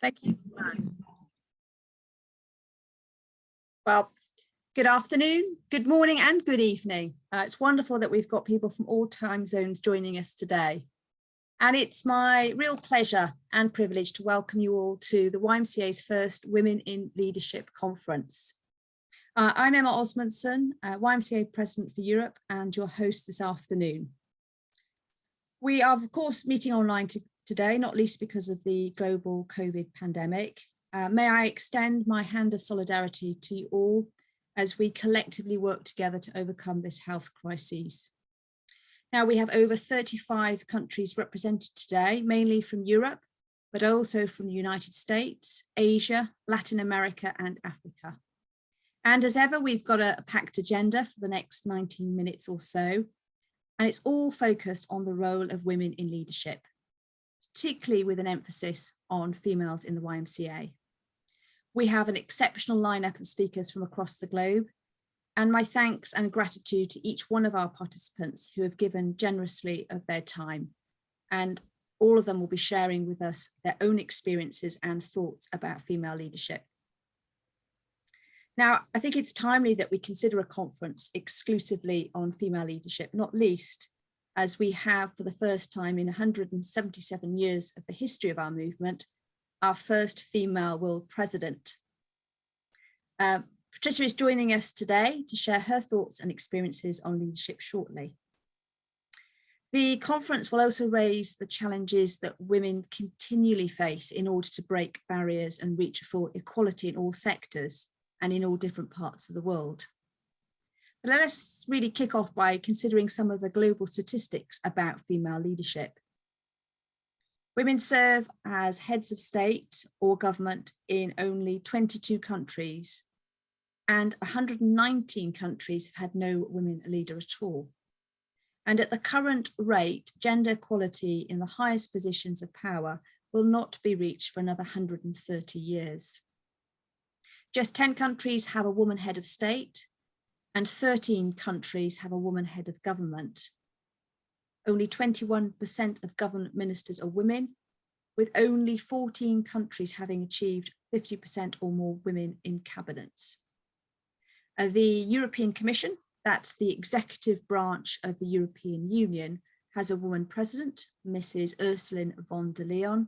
Thank you. Well, good afternoon, good morning and good evening. It's wonderful that we've got people from all time zones joining us today. And it's my real pleasure and privilege to welcome you all to the YMCA's first Women in Leadership Conference. I'm Emma Osmondson, YMCA President for Europe and your host this afternoon. We are, of course, meeting online today, not least because of the global COVID pandemic. May I extend my hand of solidarity to you all as we collectively work together to overcome this health crisis. Now, we have over 35 countries represented today, mainly from Europe, but also from the United States, Asia, Latin America, and Africa. And as ever, we've got a packed agenda for the next 19 minutes or so, and it's all focused on the role of women in leadership, particularly with an emphasis on females in the YMCA. We have an exceptional lineup of speakers from across the globe, and my thanks and gratitude to each one of our participants who have given generously of their time. And all of them will be sharing with us their own experiences and thoughts about female leadership. Now, I think it's timely that we consider a conference exclusively on female leadership, not least as we have, for the first time in 177 years of the history of our movement, our first female world president. Patricia is joining us today to share her thoughts and experiences on leadership shortly. The conference will also raise the challenges that women continually face in order to break barriers and reach full equality in all sectors and in all different parts of the world. But let's really kick off by considering some of the global statistics about female leadership. Women serve as heads of state or government in only 22 countries, and 119 countries have had no women leader at all. And at the current rate, gender equality in the highest positions of power will not be reached for another 130 years. Just 10 countries have a woman head of state, and 13 countries have a woman head of government. Only 21% of government ministers are women, with only 14 countries having achieved 50% or more women in cabinets. The European Commission, that's the executive branch of the European Union, has a woman president, Mrs. Ursula von der Leyen,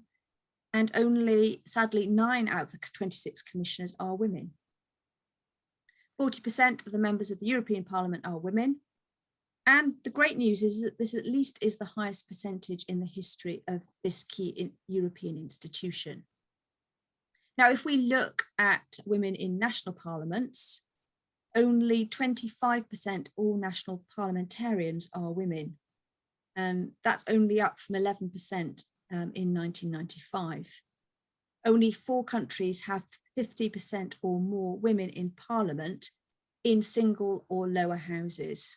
and only, sadly, 9 out of the 26 commissioners are women. 40% of the members of the European Parliament are women. And the great news is that this at least is the highest percentage in the history of this key European institution. Now, if we look at women in national parliaments, only 25% all national parliamentarians are women. And that's only up from 11% in 1995. Only 4 countries have 50% or more women in parliament in single or lower houses.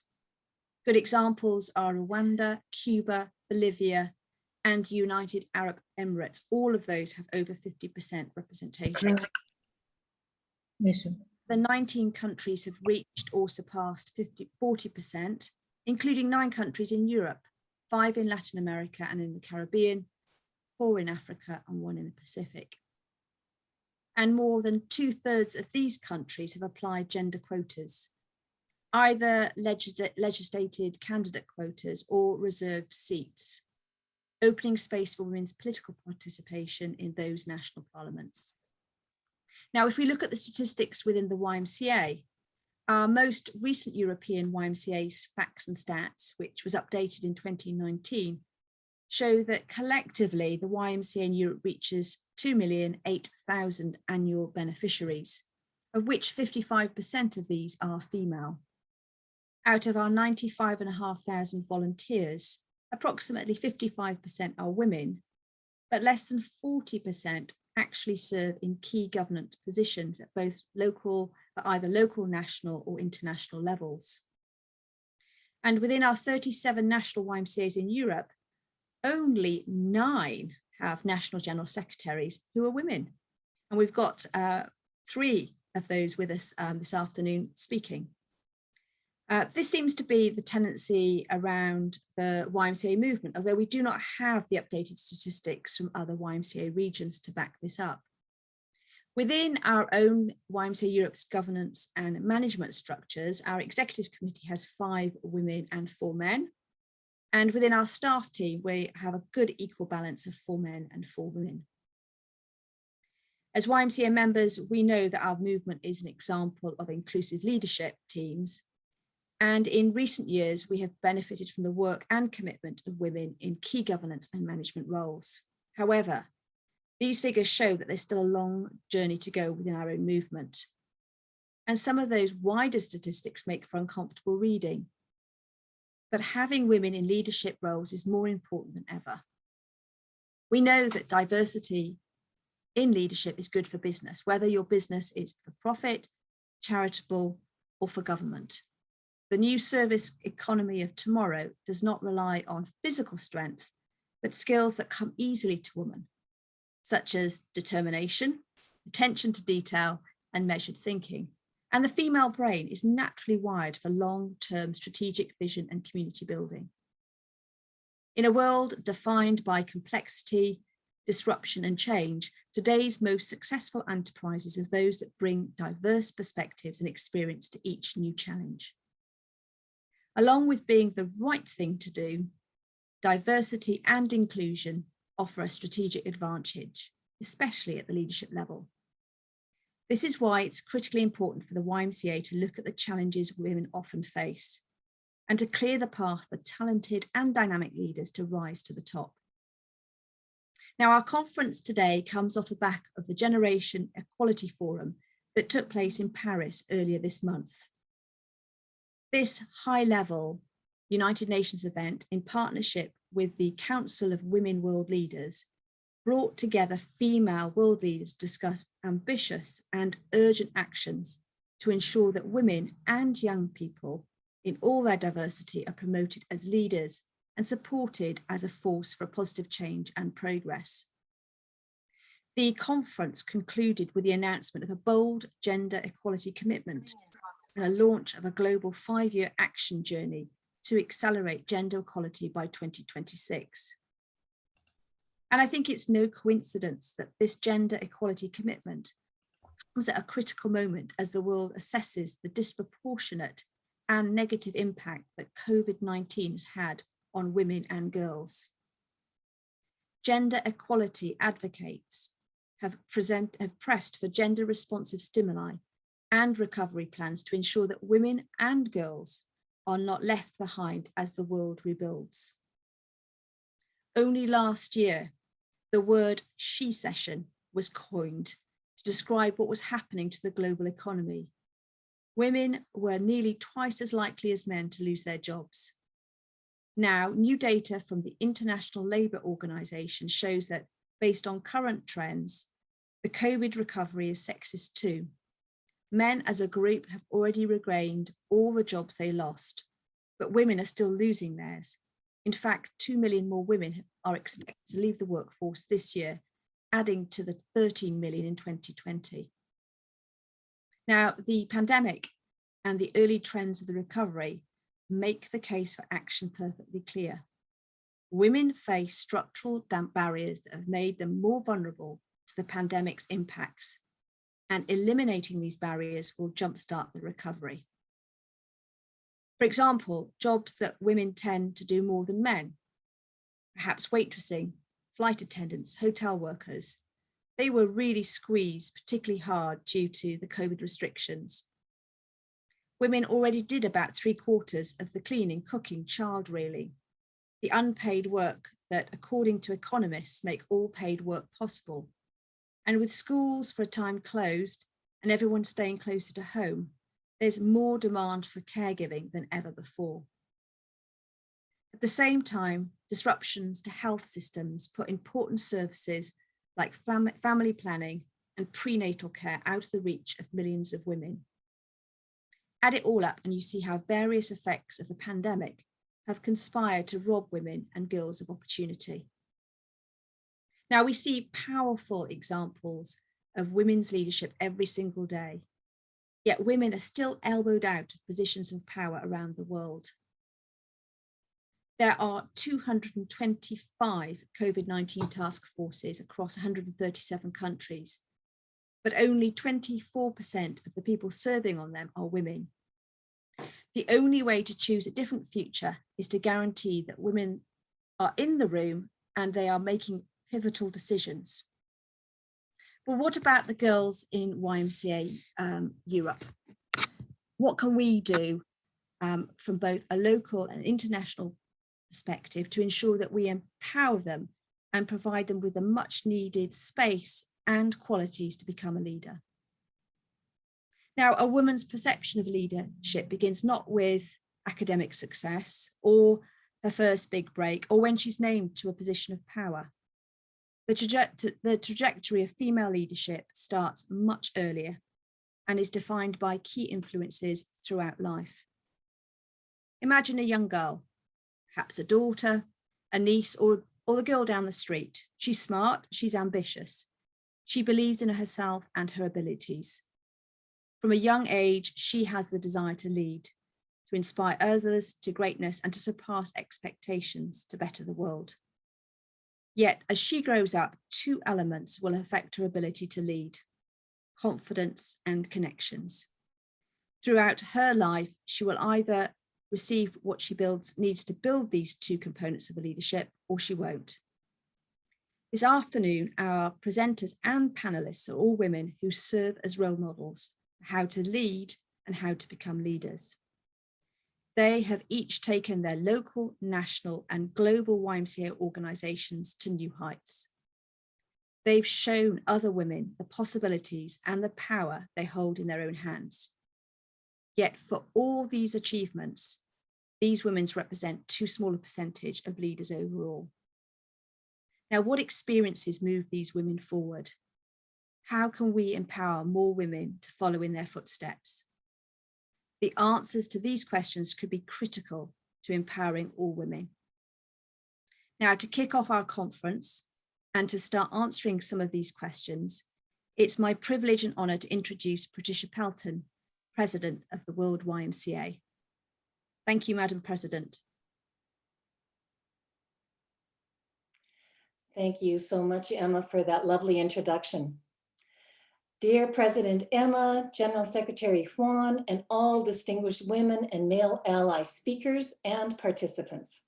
Good examples are Rwanda, Cuba, Bolivia, and United Arab Emirates. All of those have over 50% representation. The 19 countries have reached or surpassed 40%, including 9 countries in Europe, 5 in Latin America and in the Caribbean, 4 in Africa and 1 in the Pacific. And more than 2/3 of these countries have applied gender quotas, either legislated candidate quotas or reserved seats, opening space for women's political participation in those national parliaments. Now, if we look at the statistics within the YMCA, our most recent European YMCA's Facts and Stats, which was updated in 2019, show that collectively the YMCA in Europe reaches 2,008,000 annual beneficiaries, of which 55% of these are female. Out of our 95,500 volunteers, approximately 55% are women, but less than 40% actually serve in key government positions at both either local, national or international levels. And within our 37 national YMCAs in Europe, only 9 have national general secretaries who are women. And we've got 3 of those with us this afternoon speaking. This seems to be the tendency around the YMCA movement, although we do not have the updated statistics from other YMCA regions to back this up. Within our own YMCA Europe's governance and management structures, our executive committee has 5 women and 4 men. And within our staff team, we have a good equal balance of 4 men and 4 women. As YMCA members, we know that our movement is an example of inclusive leadership teams. And in recent years, we have benefited from the work and commitment of women in key governance and management roles. However, these figures show that there's still a long journey to go within our own movement. And some of those wider statistics make for uncomfortable reading. But having women in leadership roles is more important than ever. We know that diversity in leadership is good for business, whether your business is for profit, charitable, or for government. The new service economy of tomorrow does not rely on physical strength, but skills that come easily to women, such as determination, attention to detail, and measured thinking. And the female brain is naturally wired for long-term strategic vision and community building. In a world defined by complexity, disruption, and change, today's most successful enterprises are those that bring diverse perspectives and experience to each new challenge. Along with being the right thing to do, diversity and inclusion offer a strategic advantage, especially at the leadership level. This is why it's critically important for the YMCA to look at the challenges women often face and to clear the path for talented and dynamic leaders to rise to the top. Now, our conference today comes off the back of the Generation Equality Forum that took place in Paris earlier this month. This high-level United Nations event, in partnership with the Council of Women World Leaders, brought together female world leaders to discuss ambitious and urgent actions to ensure that women and young people in all their diversity are promoted as leaders and supported as a force for positive change and progress. The conference concluded with the announcement of a bold gender equality commitment and a launch of a global 5-year action journey to accelerate gender equality by 2026. And I think it's no coincidence that this gender equality commitment comes at a critical moment as the world assesses the disproportionate and negative impact that COVID-19 has had on women and girls. Gender equality advocates have pressed for gender responsive stimuli and recovery plans to ensure that women and girls are not left behind as the world rebuilds. Only last year, the word she-cession was coined to describe what was happening to the global economy. Women were nearly twice as likely as men to lose their jobs. Now, new data from the International Labour Organization shows that based on current trends, the COVID recovery is sexist too. Men as a group have already regained all the jobs they lost, but women are still losing theirs. In fact, 2 million more women are expected to leave the workforce this year, adding to the 13 million in 2020. Now, the pandemic and the early trends of the recovery make the case for action perfectly clear. Women face structural barriers that have made them more vulnerable to the pandemic's impacts, and eliminating these barriers will jumpstart the recovery. For example, jobs that women tend to do more than men, perhaps waitressing, flight attendants, hotel workers, they were really squeezed particularly hard due to the COVID restrictions. Women already did about 3/4 of the cleaning, cooking, child rearing, the unpaid work that, according to economists, make all paid work possible. And with schools for a time closed and everyone staying closer to home, there's more demand for caregiving than ever before. At the same time, disruptions to health systems put important services like family planning and prenatal care out of the reach of millions of women. Add it all up and you see how various effects of the pandemic have conspired to rob women and girls of opportunity. Now, we see powerful examples of women's leadership every single day, yet women are still elbowed out of positions of power around the world. There are 225 COVID-19 task forces across 137 countries, but only 24% of the people serving on them are women. The only way to choose a different future is to guarantee that women are in the room and they are making pivotal decisions. But what about the girls in YMCA Europe? What can we do from both a local and international perspective to ensure that we empower them and provide them with the much needed space and qualities to become a leader? Now, a woman's perception of leadership begins not with academic success or her first big break or when she's named to a position of power. The trajectory of female leadership starts much earlier and is defined by key influences throughout life. Imagine a young girl, perhaps a daughter, a niece, or the girl down the street. She's smart, she's ambitious. She believes in herself and her abilities. From a young age, she has the desire to lead, to inspire others to greatness and to surpass expectations to better the world. Yet, as she grows up, two elements will affect her ability to lead: confidence and connections. Throughout her life, she will either receive what she needs to build these two components of leadership, or she won't. This afternoon, our presenters and panelists are all women who serve as role models for how to lead and how to become leaders. They have each taken their local, national, and global YMCA organizations to new heights. They've shown other women the possibilities and the power they hold in their own hands. Yet for all these achievements, these women represent too small a percentage of leaders overall. Now, what experiences move these women forward? How can we empower more women to follow in their footsteps? The answers to these questions could be critical to empowering all women. Now, to kick off our conference and to start answering some of these questions, it's my privilege and honor to introduce Patricia Pelton, President of the World YMCA. Thank you, Madam President. Thank you so much, Emma, for that lovely introduction. Dear President Emma, General Secretary Juan, and all distinguished women and male ally speakers and participants.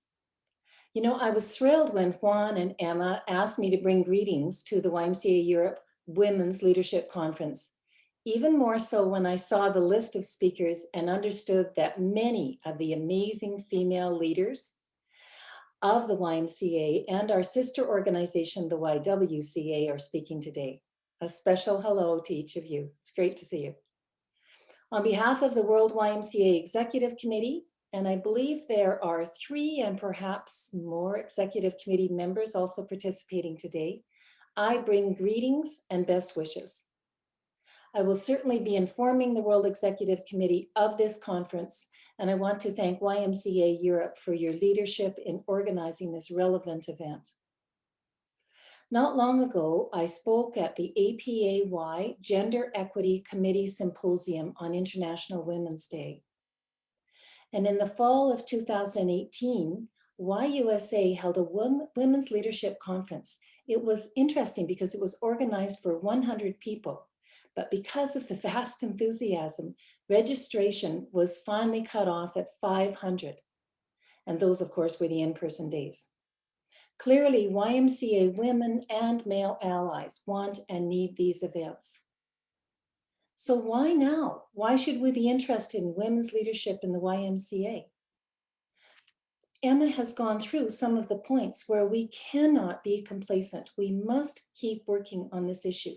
You know, I was thrilled when Juan and Emma asked me to bring greetings to the YMCA Europe Women's Leadership Conference. Even more so when I saw the list of speakers and understood that many of the amazing female leaders of the YMCA and our sister organization, the YWCA, are speaking today. A special hello to each of you. It's great to see you. On behalf of the World YMCA Executive Committee, and I believe there are 3 and perhaps more executive committee members also participating today, I bring greetings and best wishes. I will certainly be informing the World Executive Committee of this conference, and I want to thank YMCA Europe for your leadership in organizing this relevant event. Not long ago, I spoke at the APAY Gender Equity Committee Symposium on International Women's Day. And in the fall of 2018, Ywca held a Women's Leadership Conference. It was interesting because it was organized for 100 people, but because of the vast enthusiasm, registration was finally cut off at 500. And those, of course, were the in-person days. Clearly, YMCA women and male allies want and need these events. So why now? Why should we be interested in women's leadership in the YMCA? Emma has gone through some of the points where we cannot be complacent. We must keep working on this issue.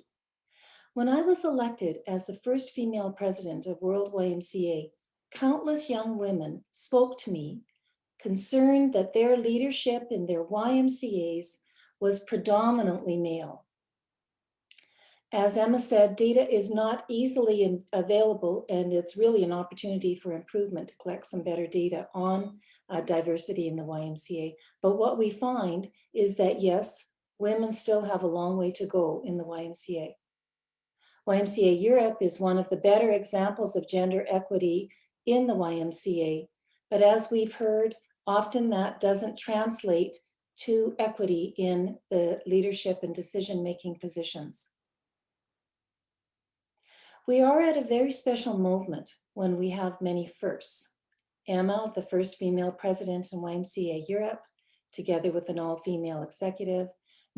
When I was elected as the first female president of World YMCA, countless young women spoke to me concerned that their leadership in their YMCAs was predominantly male. As Emma said, data is not easily available, and it's really an opportunity for improvement to collect some better data on diversity in the YMCA. But what we find is that, yes, women still have a long way to go in the YMCA. YMCA Europe is one of the better examples of gender equity in the YMCA, but as we've heard, often that doesn't translate to equity in the leadership and decision-making positions. We are at a very special moment when we have many firsts. Emma, the first female president in YMCA Europe, together with an all-female executive.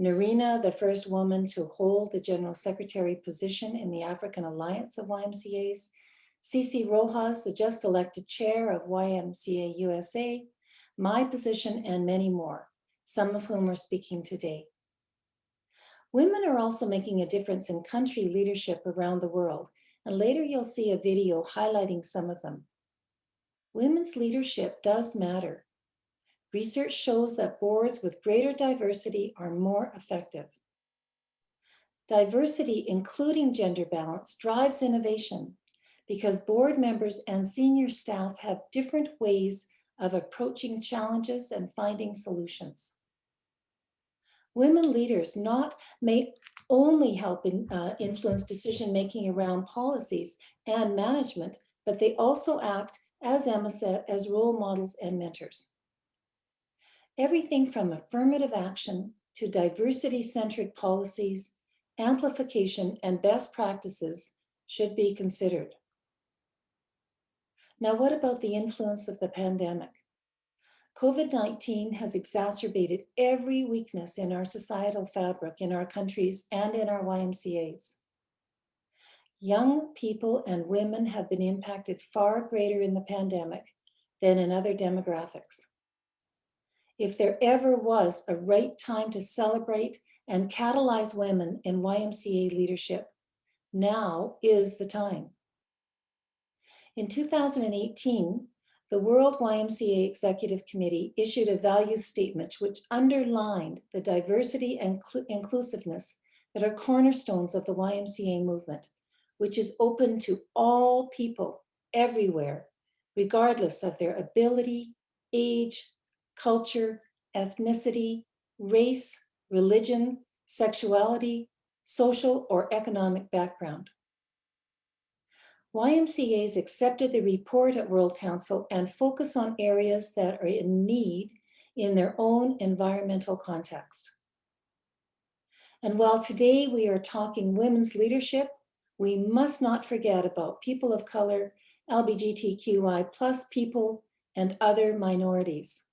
Narina, the first woman to hold the General Secretary position in the African Alliance of YMCAs. Cici Rojas, the just elected chair of YMCA USA, my position, and many more, some of whom are speaking today. Women are also making a difference in country leadership around the world, and later you'll see a video highlighting some of them. Women's leadership does matter. Research shows that boards with greater diversity are more effective. Diversity, including gender balance, drives innovation because board members and senior staff have different ways of approaching challenges and finding solutions. Women leaders may only help influence decision-making around policies and management, but they also act, as Emma said, as role models and mentors. Everything from affirmative action to diversity-centered policies, amplification, and best practices should be considered. Now, what about the influence of the pandemic? COVID-19 has exacerbated every weakness in our societal fabric, in our countries, and in our YMCAs. Young people and women have been impacted far greater in the pandemic than in other demographics. If there ever was a right time to celebrate and catalyze women in YMCA leadership, now is the time. In 2018, the World YMCA Executive Committee issued a values statement which underlined the diversity and inclusiveness that are cornerstones of the YMCA movement, which is open to all people everywhere, regardless of their ability, age, culture, ethnicity, race, religion, sexuality, social or economic background. YMCAs accepted the report at World Council and focus on areas that are in need in their own environmental context. And while today we are talking women's leadership, we must not forget about people of color, LGBTQI+ people, and other minorities.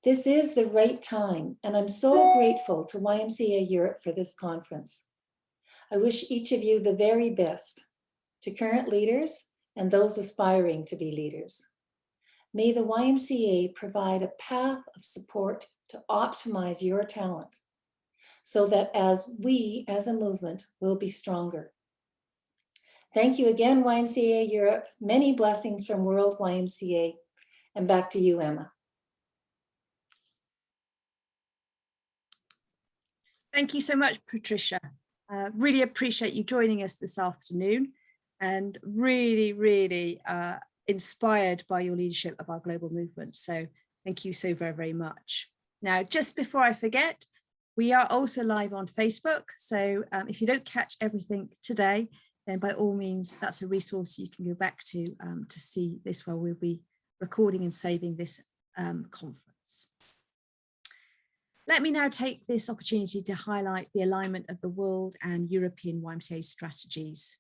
This is the right time, and I'm so grateful to YMCA Europe for this conference. I wish each of you the very best, to current leaders and those aspiring to be leaders. May the YMCA provide a path of support to optimize your talent so that as a movement, will be stronger. Thank you again, YMCA Europe. Many blessings from World YMCA. And back to you, Emma. Thank you so much, Patricia. Really appreciate you joining us this afternoon and really inspired by your leadership of our global movement. So thank you so very much. Now, just before I forget, we are also live on Facebook. So if you don't catch everything today, then by all means, that's a resource you can go back to see this while we'll be recording and saving this conference. Let me now take this opportunity to highlight the alignment of the world and European YMCA strategies.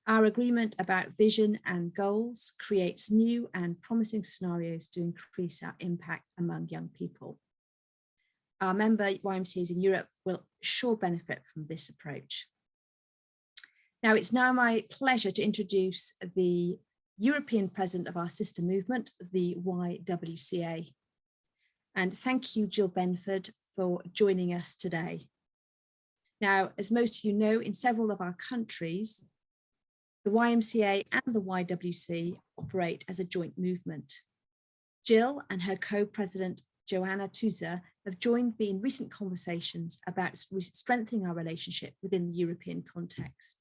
Our agreement about vision and goals creates new and promising scenarios to increase our impact among young people. Our member YMCAs in Europe will sure benefit from this approach. Now, it's now my pleasure to introduce the European president of our sister movement, the YWCA. And thank you, Jill Benford, for joining us today. Now, as most of you know, in several of our countries, the YMCA and the YWC operate as a joint movement. Jill and her co-president, Joanna Tuza, have joined me in recent conversations about strengthening our relationship within the European context.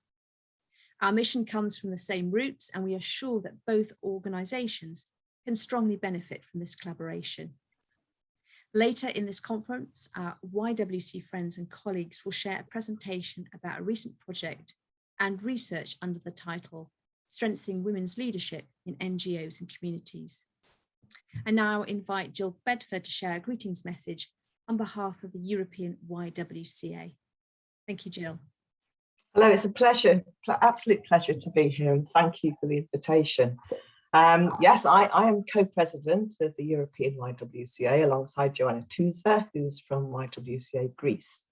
Our mission comes from the same roots, and we are sure that both organisations can strongly benefit from this collaboration. Later in this conference, our YWC friends and colleagues will share a presentation about a recent project and research under the title, Strengthening Women's Leadership in NGOs and Communities. I now invite Jill Bedford to share a greetings message on behalf of the European YWCA. Thank you, Jill. Hello, it's a pleasure, absolute pleasure to be here, and thank you for the invitation. Yes, I am co-president of the European YWCA alongside Joanna Tuza, who's from YWCA Greece.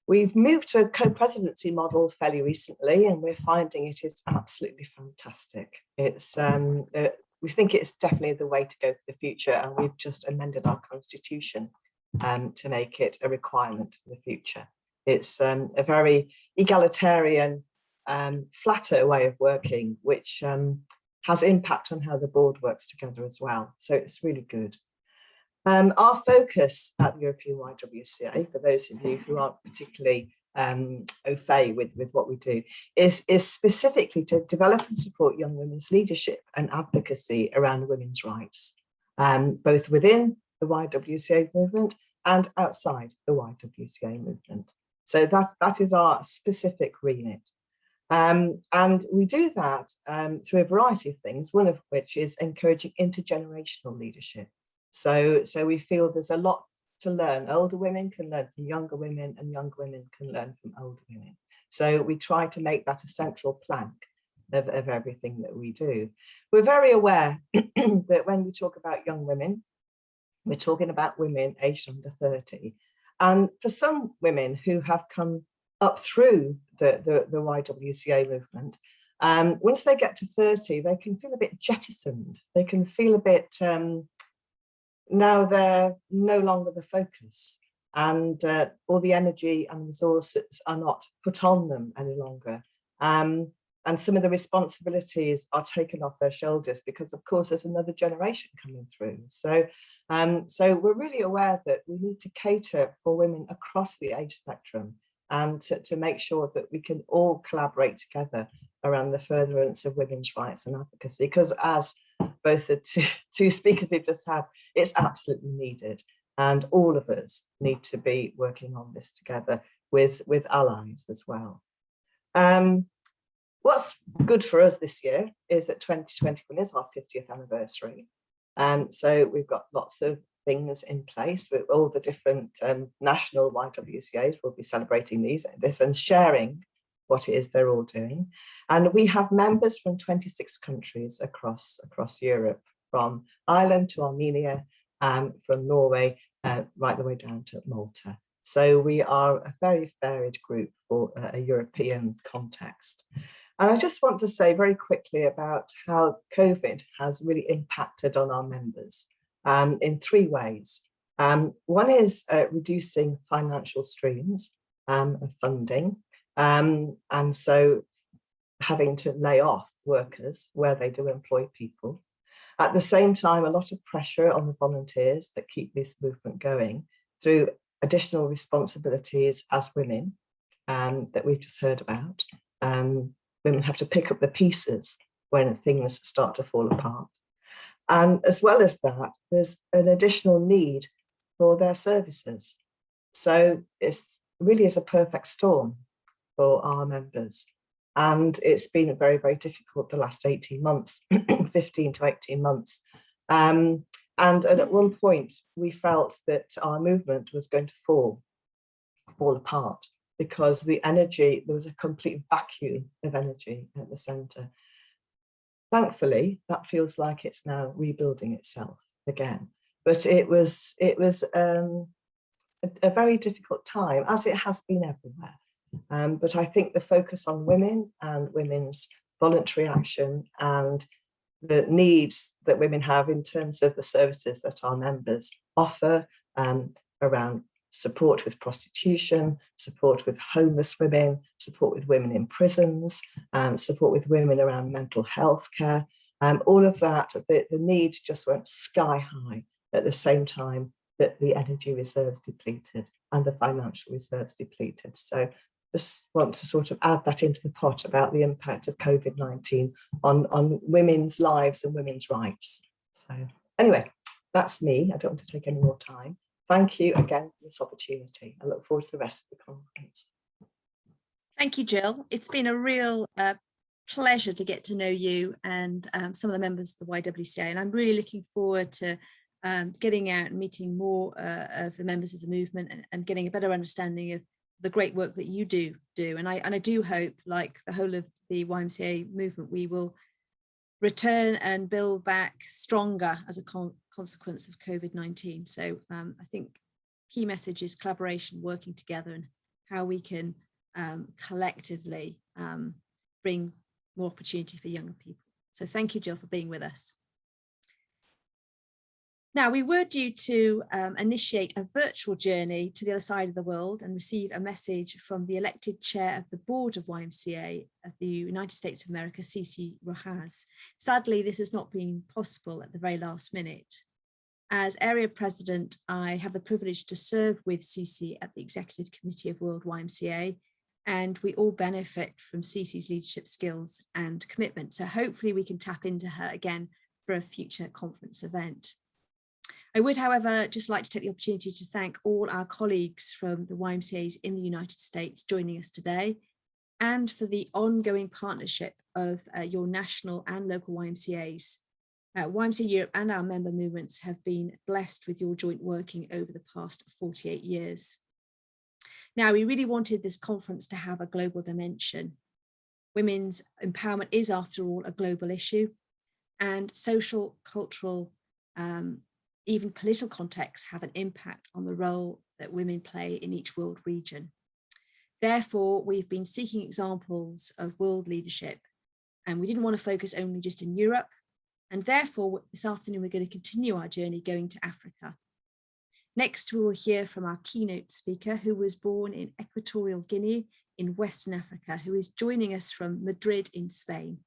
We've moved to a co-presidency model fairly recently, and we're finding it is absolutely fantastic. We think it's definitely the way to go for the future, and we've just amended our constitution to make it a requirement for the future. It's a very egalitarian, flatter way of working, which has impact on how the board works together as well. So it's really good. Our focus at the European YWCA, for those of you who aren't particularly au fait with what we do, is specifically to develop and support young women's leadership and advocacy around women's rights, both within the YWCA movement and outside the YWCA movement. So that is our specific remit. And we do that through a variety of things, one of which is encouraging intergenerational leadership. So we feel there's a lot to learn. Older women can learn from younger women, and younger women can learn from older women. So we try to make that a central plank of everything that we do. We're very aware that when we talk about young women, we're talking about women aged under 30. And for some women who have come up through the YWCA movement, once they get to 30, they can feel a bit jettisoned. They can feel a bit, now they're no longer the focus, and all the energy and resources are not put on them any longer. And some of the responsibilities are taken off their shoulders because, of course, there's another generation coming through. So we're really aware that we need to cater for women across the age spectrum, and to make sure that we can all collaborate together around the furtherance of women's rights and advocacy, because as both the two speakers we've just had, it's absolutely needed, and all of us need to be working on this together with allies as well. What's good for us this year is that 2021 is our 50th anniversary. So we've got lots of things in place with all the different national YWCAs. Will be celebrating this and sharing what it is they're all doing. And we have members from 26 countries across Europe, from Ireland to Armenia, from Norway, right the way down to Malta. So we are a very varied group for a European context. And I just want to say very quickly about how COVID has really impacted on our members in three ways. One is reducing financial streams of funding, and so having to lay off workers where they do employ people. At the same time, a lot of pressure on the volunteers that keep this movement going through additional responsibilities as women that we've just heard about. Women have to pick up the pieces when things start to fall apart. And as well as that, there's an additional need for their services. So it really is a perfect storm for our members. And it's been very, very difficult the last 18 months, 15 to 18 months. And at one point, we felt that our movement was going to fall apart, because the energy, there was a complete vacuum of energy at the centre. Thankfully, that feels like it's now rebuilding itself again. But it was a very difficult time, as it has been everywhere. But I think the focus on women and women's voluntary action and the needs that women have in terms of the services that our members offer around support with prostitution, support with homeless women, support with women in prisons, support with women around mental health care, all of that, the need just went sky high at the same time that the energy reserves depleted and the financial reserves depleted. So just want to sort of add that into the pot about the impact of COVID-19 on women's lives and women's rights. So anyway, that's me. I don't want to take any more time. Thank you again for this opportunity. I look forward to the rest of the conference. Thank you, Jill. It's been a real pleasure to get to know you and some of the members of the YWCA, and I'm really looking forward to getting out and meeting more of the members of the movement and getting a better understanding of the great work that you do. And I do hope, like the whole of the YMCA movement, we will return and build back stronger as a consequence of COVID-19. So I think key message is collaboration, working together, and how we can collectively bring more opportunity for younger people. So thank you, Jill, for being with us. Now, we were due to initiate a virtual journey to the other side of the world and receive a message from the elected chair of the board of YMCA of the United States of America, Cici Rojas. Sadly, this has not been possible at the very last minute. As area president, I have the privilege to serve with Cici at the Executive Committee of World YMCA, and we all benefit from Cici's leadership skills and commitment. So hopefully we can tap into her again for a future conference event. I would, however, just like to take the opportunity to thank all our colleagues from the YMCAs in the United States joining us today, and for the ongoing partnership of your national and local YMCAs. YMCA Europe and our member movements have been blessed with your joint working over the past 48 years. Now, we really wanted this conference to have a global dimension. Women's empowerment is, after all, a global issue, and social, cultural, even political contexts have an impact on the role that women play in each world region. Therefore, we've been seeking examples of world leadership, and we didn't want to focus only just in Europe. And therefore, this afternoon, we're going to continue our journey going to Africa. Next, we will hear from our keynote speaker, who was born in Equatorial Guinea in Western Africa, who is joining us from Madrid in Spain.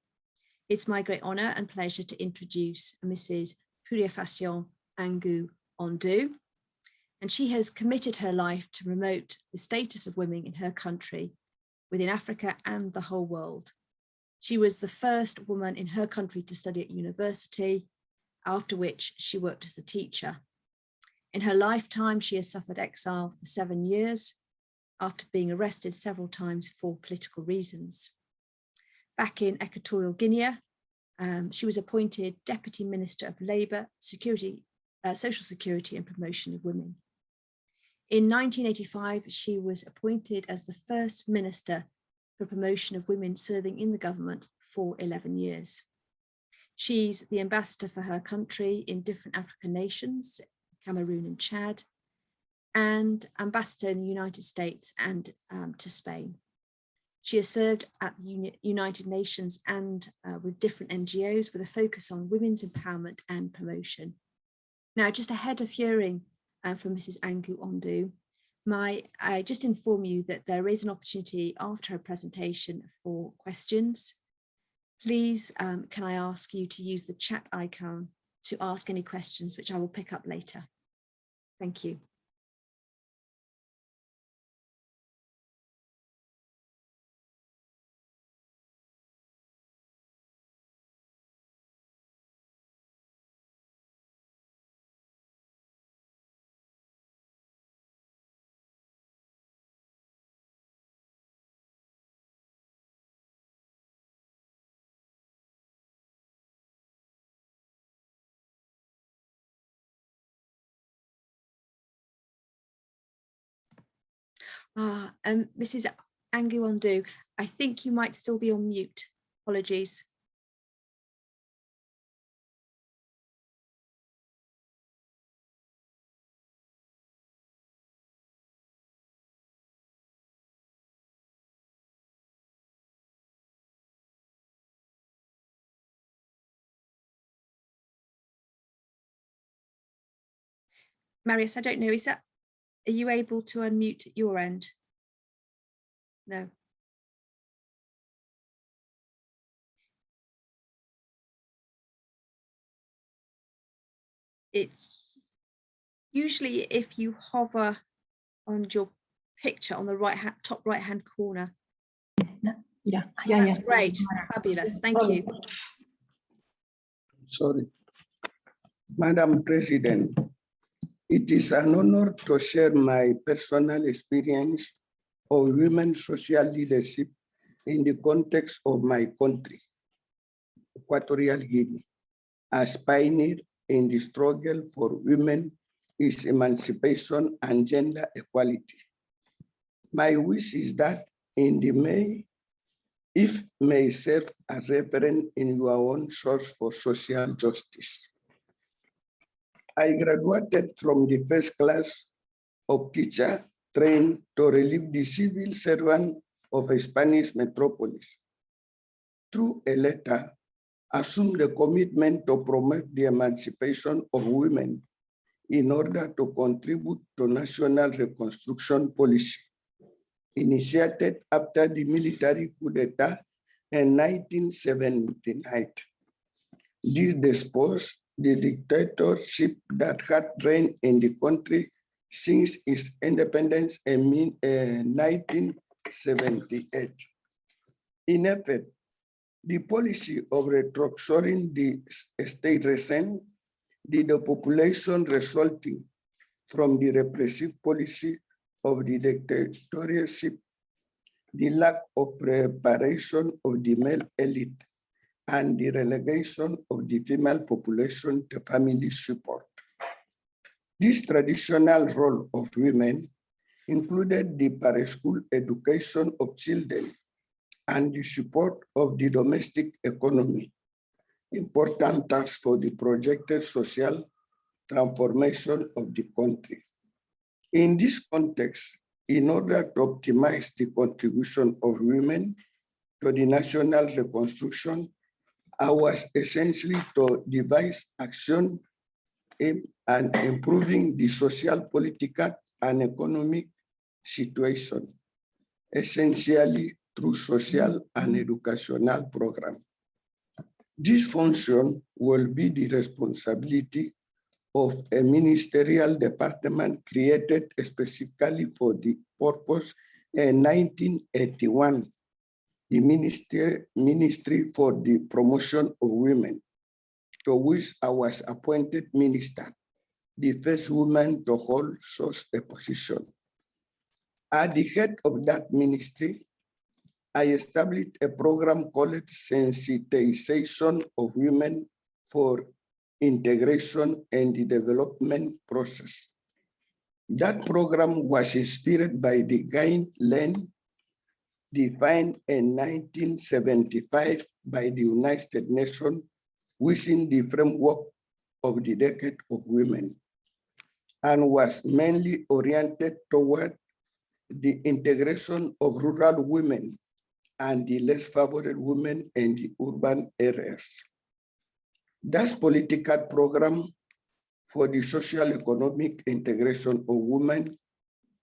It's my great honor and pleasure to introduce Mrs. Purificación Angu Ondu. And she has committed her life to promote the status of women in her country, within Africa and the whole world. She was the first woman in her country to study at university, after which she worked as a teacher. In her lifetime, she has suffered exile for 7 years after being arrested several times for political reasons. Back in Equatorial Guinea, she was appointed Deputy Minister of Labour, Social Security and Promotion of Women. In 1985, she was appointed as the first Minister for Promotion of Women serving in the government for 11 years. She's the ambassador for her country in different African nations, Cameroon and Chad, and ambassador in the United States and to Spain. She has served at the United Nations and with different NGOs with a focus on women's empowerment and promotion. Now, just ahead of hearing from Mrs. Angu Ondu, I just inform you that there is an opportunity after her presentation for questions. Please, can I ask you to use the chat icon to ask any questions, which I will pick up later. Thank you. Mrs. Angu Ondu, I think you might still be on mute. Apologies. Marius, I don't know, are you able to unmute at your end? No. It's usually if you hover on your picture on the top right hand corner. Yeah. That's great. Fabulous. Thank you. Sorry. Madam President, it is an honor to share my personal experience of women's social leadership in the context of my country, Equatorial Guinea, as pioneer in the struggle for women's emancipation and gender equality. My wish is that in the May, if may serve as reference in your own source for social justice. I graduated from the first class of teacher trained to relieve the civil servant of a Spanish metropolis. Through a letter, assumed the commitment to promote the emancipation of women in order to contribute to national reconstruction policy, initiated after the military coup d'etat in 1979. This disposed the dictatorship that had reigned in the country since its independence in 1978. In effect, the policy of restructuring the state resent the depopulation resulting from the repressive policy of the dictatorship, the lack of preparation of the male elite, and the relegation of the female population to family support. This traditional role of women included the preschool education of children and the support of the domestic economy, important tasks for the projected social transformation of the country. In this context, in order to optimize the contribution of women to the national reconstruction, I was essentially to devise action aimed at improving the social, political, and economic situation, essentially through social and educational programs. This function will be the responsibility of a ministerial department created specifically for the purpose in 1981, the Ministry for the Promotion of Women, to which I was appointed minister, the first woman to hold such a position. At the head of that ministry, I established a program called Sensitization of Women for Integration in the Development Process. That program was inspired by the guideline defined in 1975 by the United Nations within the framework of the Decade of Women, and was mainly oriented toward the integration of rural women and the less favored women in the urban areas. That political program for the social economic integration of women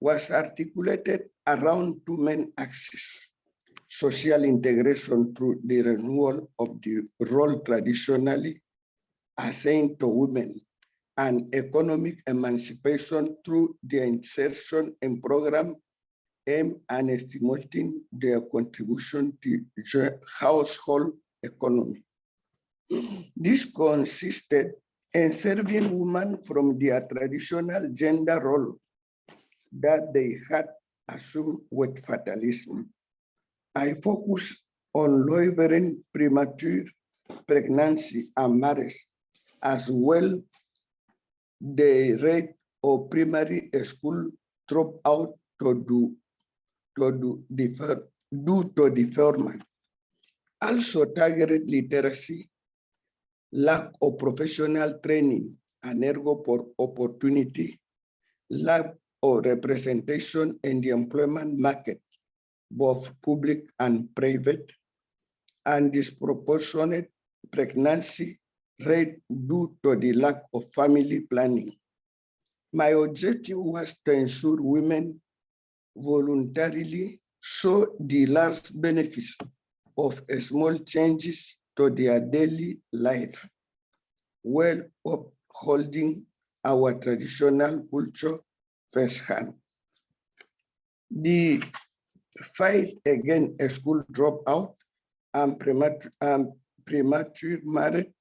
was articulated around two main axes: social integration through the renewal of the role traditionally assigned to women, and economic emancipation through the insertion in program aimed at stimulating their contribution to the household economy. This consisted in serving women from their traditional gender role that they had assumed with fatalism. I focused on lowering premature pregnancy and marriage, as well the rate of primary school dropout due to deferment. Also targeted literacy, lack of professional training and ergo opportunity, lack of representation in the employment market, both public and private, and disproportionate pregnancy rate due to the lack of family planning. My objective was to ensure women voluntarily saw the large benefits of small changes to their daily life, while upholding our traditional culture firsthand. The fight against school dropout and premature marriage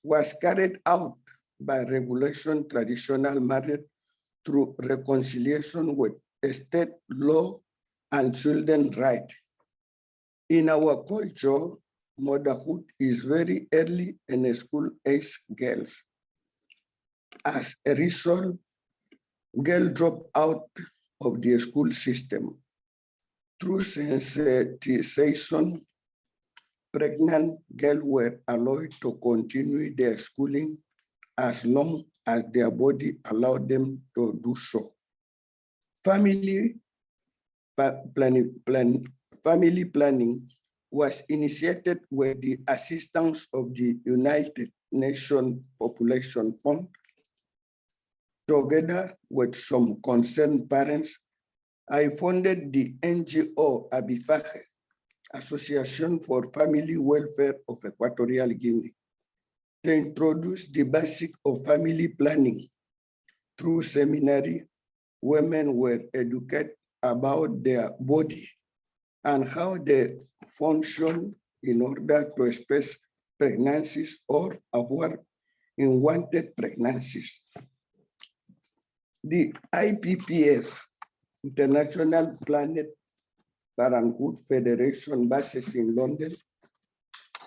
was carried out by regulation traditional marriage through reconciliation with state law and children's rights. In our culture, motherhood is very early in school-age girls. As a result, girls drop out of the school system, Through sensitization, pregnant girls were allowed to continue their schooling as long as their body allowed them to do so. Family planning was initiated with the assistance of the United Nations Population Fund. Together with some concerned parents, I founded the NGO Ywca, Association for Family Welfare of Equatorial Guinea, to introduce the basics of family planning. Through seminary, women were educated about their body and how they function in order to express pregnancies or avoid unwanted pregnancies. The IPPF, International Planned Parenthood Federation, bases in London,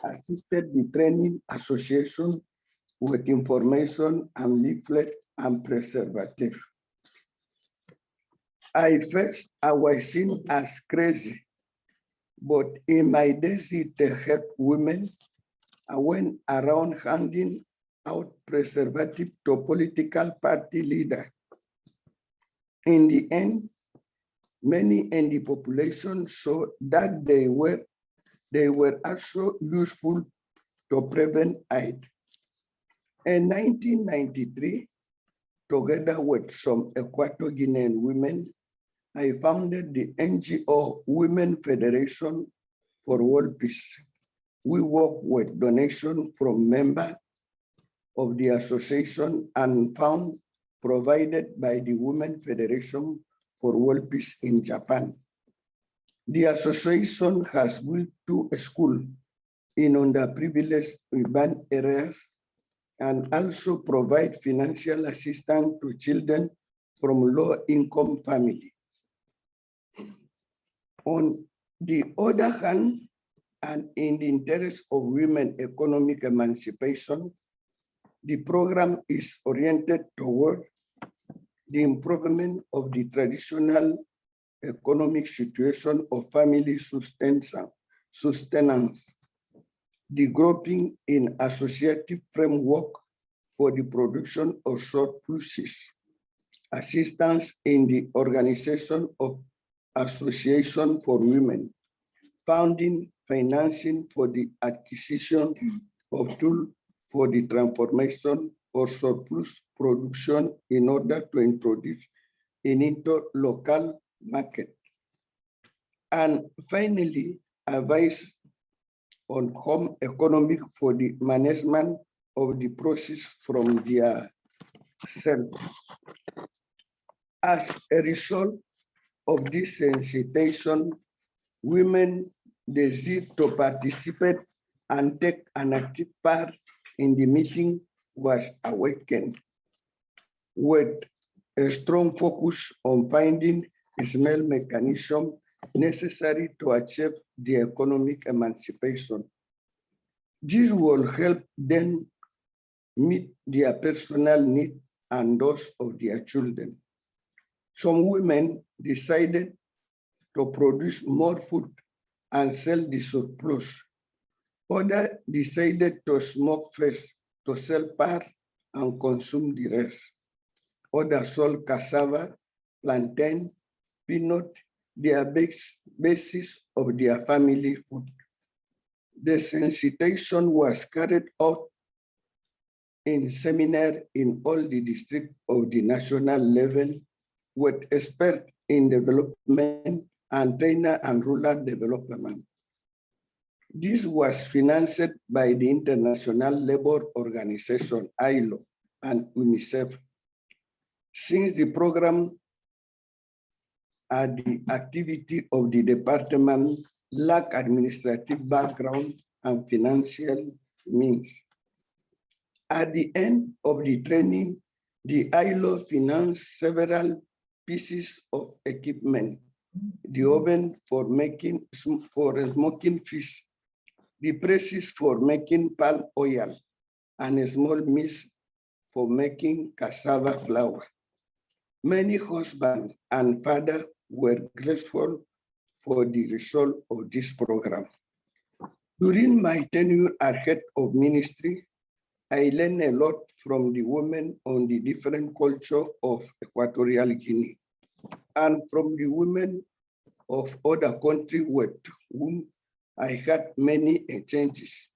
assisted the training association with information and leaflet and preservative. I was seen as crazy, but in my desire to help women, I went around handing out preservative to political party leaders. In the end, many in the population saw that they were also useful to prevent AIDS. In 1993, together with some Equatorial Guinean women, I founded the NGO Women Federation for World Peace. We work with donations from members of the association and funds provided by the Women Federation for World Peace in Japan. The association has built 2 schools in underprivileged urban areas and also provide financial assistance to children from low-income families. On the other hand, and in the interest of women economic emancipation, the program is oriented toward the improvement of the traditional economic situation of family sustenance, the grouping in associative framework for the production of surpluses, assistance in the organization of association for women, funding, financing for the acquisition of tools for the transformation or surplus production in order to introduce into local market. And finally, advice on home economic for the management of the process from their self. As a result of this sensitization, women desire to participate and take an active part in the meeting was awakened with a strong focus on finding a small mechanism necessary to achieve the economic emancipation. This will help them meet their personal needs and those of their children. Some women decided to produce more food and sell the surplus. Others decided to smoke first to sell part and consume the rest. Others sold cassava, plantain, peanut, their basis of their family food. The sensitization was carried out in seminar in all the districts of the national level with experts in development and trainer and rural development. This was financed by the International Labour Organization, ILO, and UNICEF. Since the program and the activity of the department lack administrative background and financial means. At the end of the training, the ILO financed several pieces of equipment: the oven for smoking fish, the presses for making palm oil, and a small mill for making cassava flour. Many husbands and fathers were grateful for the result of this program. During my tenure as head of ministry, I learned a lot from the women on the different culture of Equatorial Guinea and from the women of other countries with whom I had many exchanges,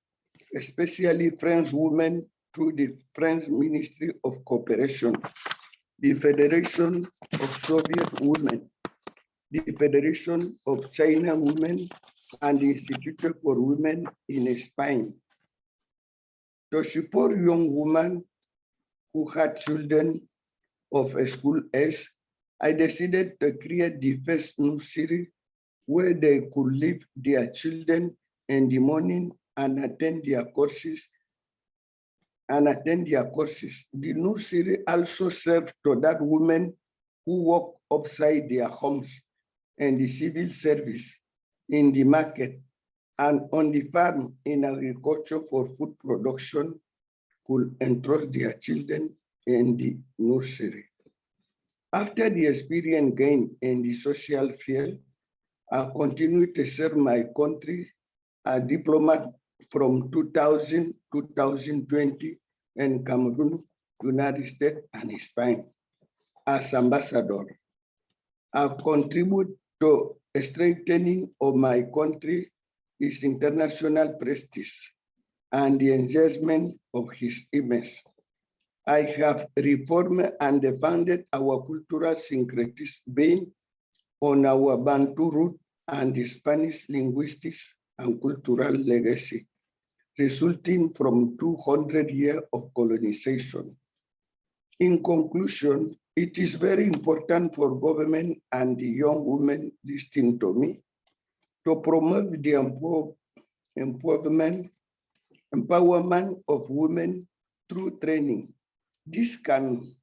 especially French women through the French Ministry of Cooperation, the Federation of Soviet Women, the Federation of China Women, and the Institute for Women in Spain. To support young women who had children of a school age, I decided to create the first nursery where they could leave their children in the morning and attend their courses. The nursery also serves to that women who work outside their homes in the civil service, in the market, and on the farm in agriculture for food production could entrust their children in the nursery. After the experience gained in the social field, I continued to serve my country as diplomat from 2000 to 2020 in Cameroon, United States, and Spain as ambassador. I've contributed to strengthening of my country, its international prestige, and the enhancement of his image. I have reformed and defended our cultural syncretism based on our Bantu root and the Spanish linguistics and cultural legacy, resulting from 200 years of colonization. In conclusion, it is very important for government and the young women listening to me to promote the empowerment of women through training. This can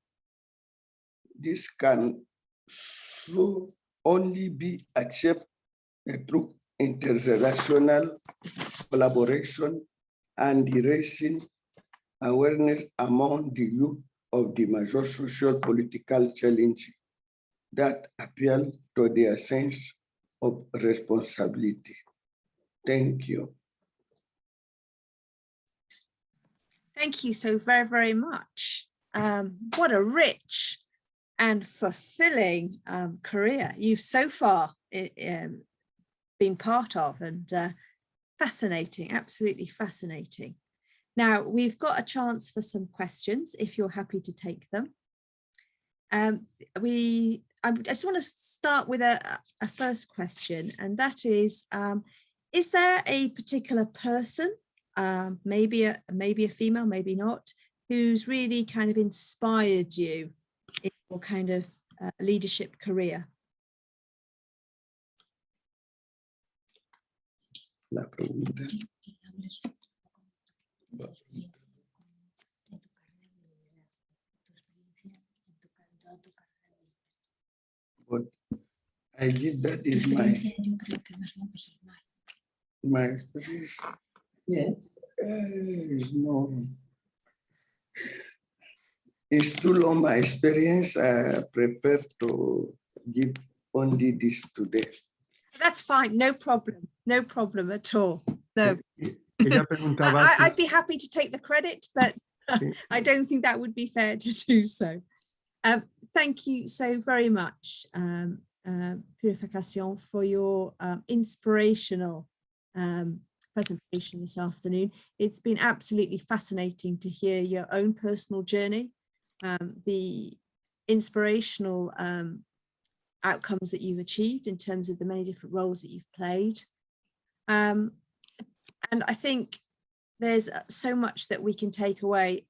so only be achieved through international collaboration and the raising awareness among the youth of the major social political challenge that appeal to their sense of responsibility. Thank you. Thank you so very, very much. What a rich and fulfilling career you've so far been part of, and fascinating, absolutely fascinating. Now we've got a chance for some questions if you're happy to take them. I just want to start with a first question, and that is there a particular person, maybe a female, maybe not, who's really kind of inspired you in your kind of leadership career? La pregunta. But I give that is my experience. Yes. No. It's too long my experience. I prefer to give only this today. That's fine, no problem at all. No. Ella preguntaba I'd be happy to take the credit, but Sí. I don't think that would be fair to do so. Thank you so very much, Purification, for your inspirational presentation this afternoon. It's been absolutely fascinating to hear your own personal journey, the inspirational outcomes that you've achieved in terms of the many different roles that you've played. And I think there's so much that we can take away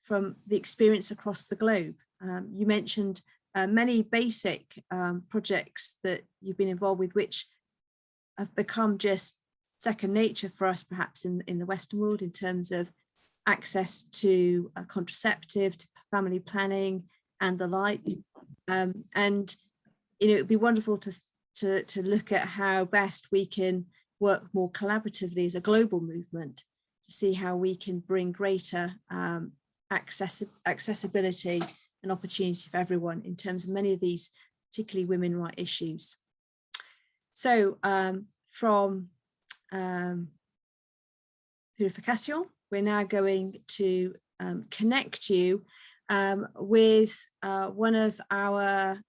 from the experience across the globe. You mentioned many basic projects that you've been involved with, which have become just second nature for us, perhaps in the Western world, in terms of access to contraceptive, to family planning and the like. And it'd be wonderful to look at how best we can work more collaboratively as a global movement to see how we can bring greater accessibility and opportunity for everyone in terms of many of these, particularly women rights issues. So from Purification, we're now going to connect you with one of our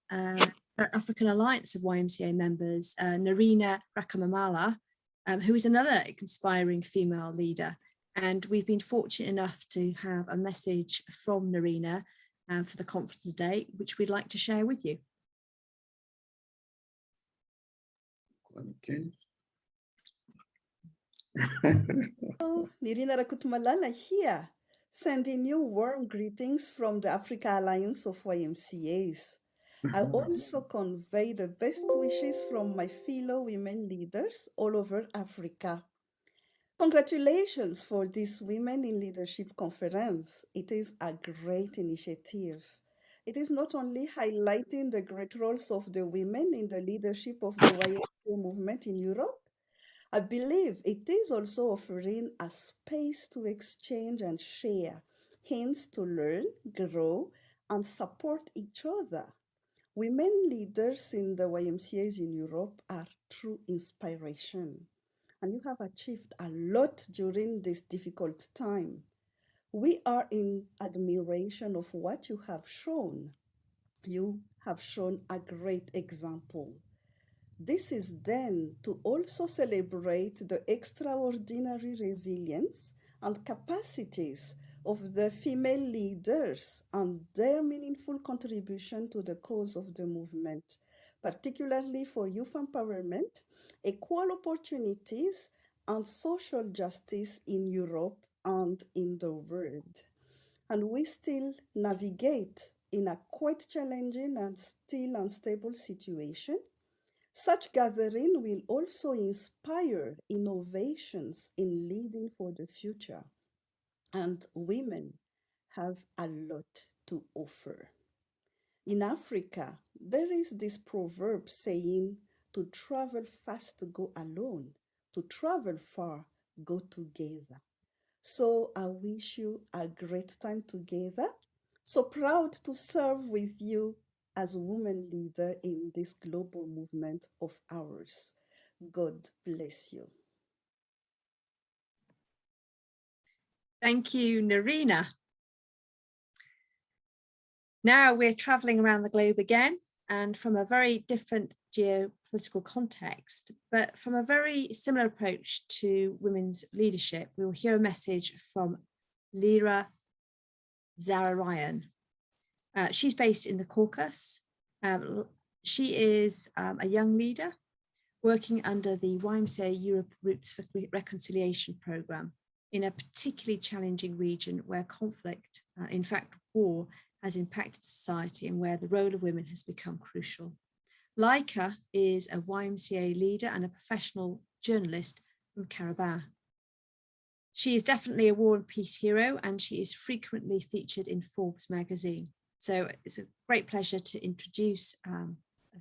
African Alliance of YMCA members, Narina Rakamamala, who is another inspiring female leader. And we've been fortunate enough to have a message from Narina for the conference today, which we'd like to share with you. Hello, Nirina Rakutumalala here, sending you warm greetings from the Africa Alliance of YMCAs. I also convey the best wishes from my fellow women leaders all over Africa. Congratulations for this Women in Leadership Conference. It is a great initiative. It is not only highlighting the great roles of the women in the leadership of the YMCA movement in Europe, I believe it is also offering a space to exchange and share, hence to learn, grow, and support each other. Women leaders in the YMCAs in Europe are true inspiration, and you have achieved a lot during this difficult time. We are in admiration of what you have shown. You have shown a great example. This is then to also celebrate the extraordinary resilience and capacities of the female leaders and their meaningful contribution to the cause of the movement, particularly for youth empowerment, equal opportunities, and social justice in Europe and in the world. And we still navigate in a quite challenging and still unstable situation. Such gathering will also inspire innovations in leading for the future, and women have a lot to offer. In Africa, there is this proverb saying, to travel fast, go alone, to travel far, go together. So I wish you a great time together. So proud to serve with you as woman leader in this global movement of ours. God bless you. Thank you, Narina. Now we're traveling around the globe again, and from a very different geopolitical context, but from a very similar approach to women's leadership. We will hear a message from Lyra Zararayan. She's based in the Caucasus. She is a young leader working under the YMCA Europe Roots for Reconciliation program in a particularly challenging region where conflict, in fact war, has impacted society and where the role of women has become crucial. Ywca is a YMCA leader and a professional journalist from Karabakh. She is definitely a war and peace hero, and she is frequently featured in Forbes magazine. So it's a great pleasure to introduce a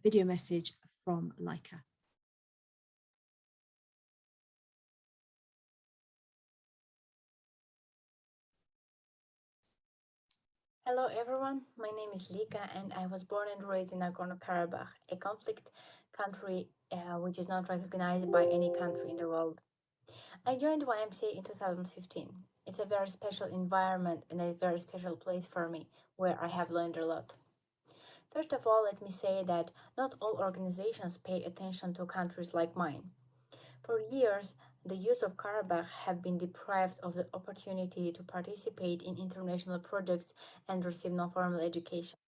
video message from Ywca. Hello everyone, my name is Ywca and I was born and raised in Nagorno-Karabakh, a conflict country which is not recognized by any country in the world. I joined YMCA in 2015. It's a very special environment and a very special place for me, where I have learned a lot. First of all, let me say that not all organizations pay attention to countries like mine. For years, the youth of Karabakh have been deprived of the opportunity to participate in international projects and receive non-formal education.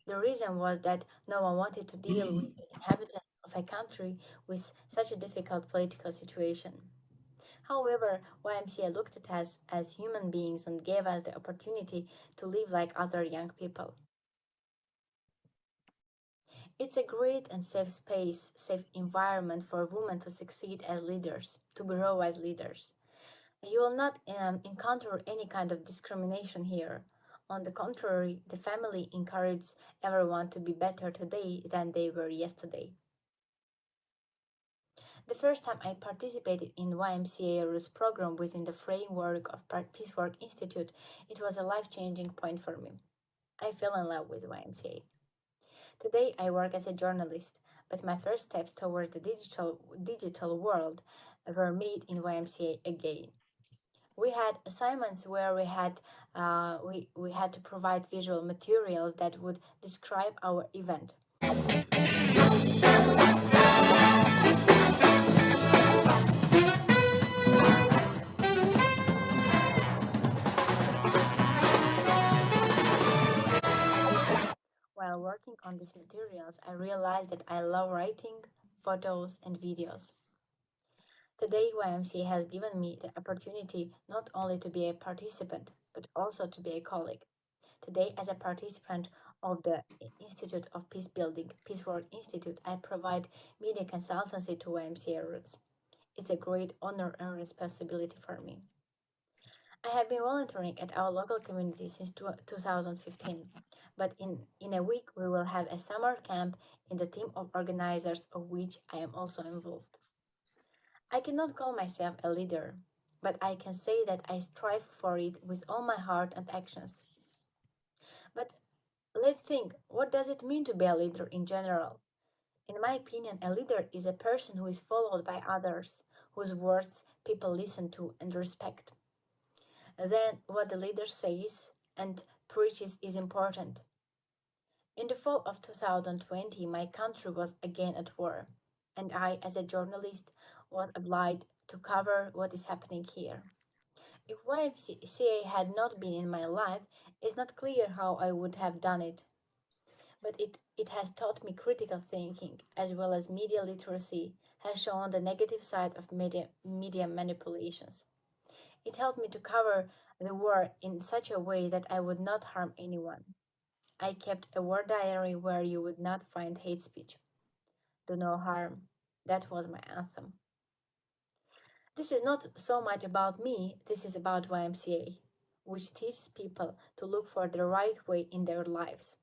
The reason was that no one wanted to deal with the inhabitants of a country with such a difficult political situation. However, YMCA looked at us as human beings and gave us the opportunity to live like other young people. It's a great and safe space, safe environment for women to succeed as leaders, to grow as leaders. You will not encounter any kind of discrimination here. On the contrary, the family encourages everyone to be better today than they were yesterday. The first time I participated in YMCA Europe program within the framework of Peacework Institute, it was a life-changing point for me. I fell in love with YMCA. Today I work as a journalist, but my first steps towards the digital world were made in YMCA again. We had assignments where we had to provide visual materials that would describe our event. While working on these materials, I realized that I love writing, photos, and videos. Today, YMCA has given me the opportunity not only to be a participant, but also to be a colleague. Today, as a participant of the Institute of Peace Building, Peace Work Institute, I provide media consultancy to YMCA roots. It's a great honor and responsibility for me. I have been volunteering at our local community since 2015, but in a week we will have a summer camp in the team of organizers of which I am also involved. I cannot call myself a leader, but I can say that I strive for it with all my heart and actions. But let's think, what does it mean to be a leader in general? In my opinion, a leader is a person who is followed by others, whose words people listen to and respect. Then what the leader says and preaches is important. In the fall of 2020, my country was again at war, and I, as a journalist, was obliged to cover what is happening here. If YMCA had not been in my life, it's not clear how I would have done it. But it has taught me critical thinking, as well as media literacy, has shown the negative side of media manipulations. It helped me to cover the war in such a way that I would not harm anyone. I kept a war diary where you would not find hate speech. Do no harm. That was my anthem. This is not so much about me, this is about YMCA, which teaches people to look for the right way in their lives.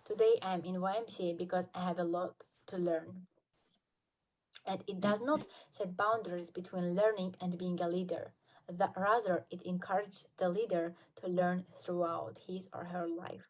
Today I am in YMCA because I have a lot to learn. And it does not set boundaries between learning and being a leader. Rather, it encourages the leader to learn throughout his or her life.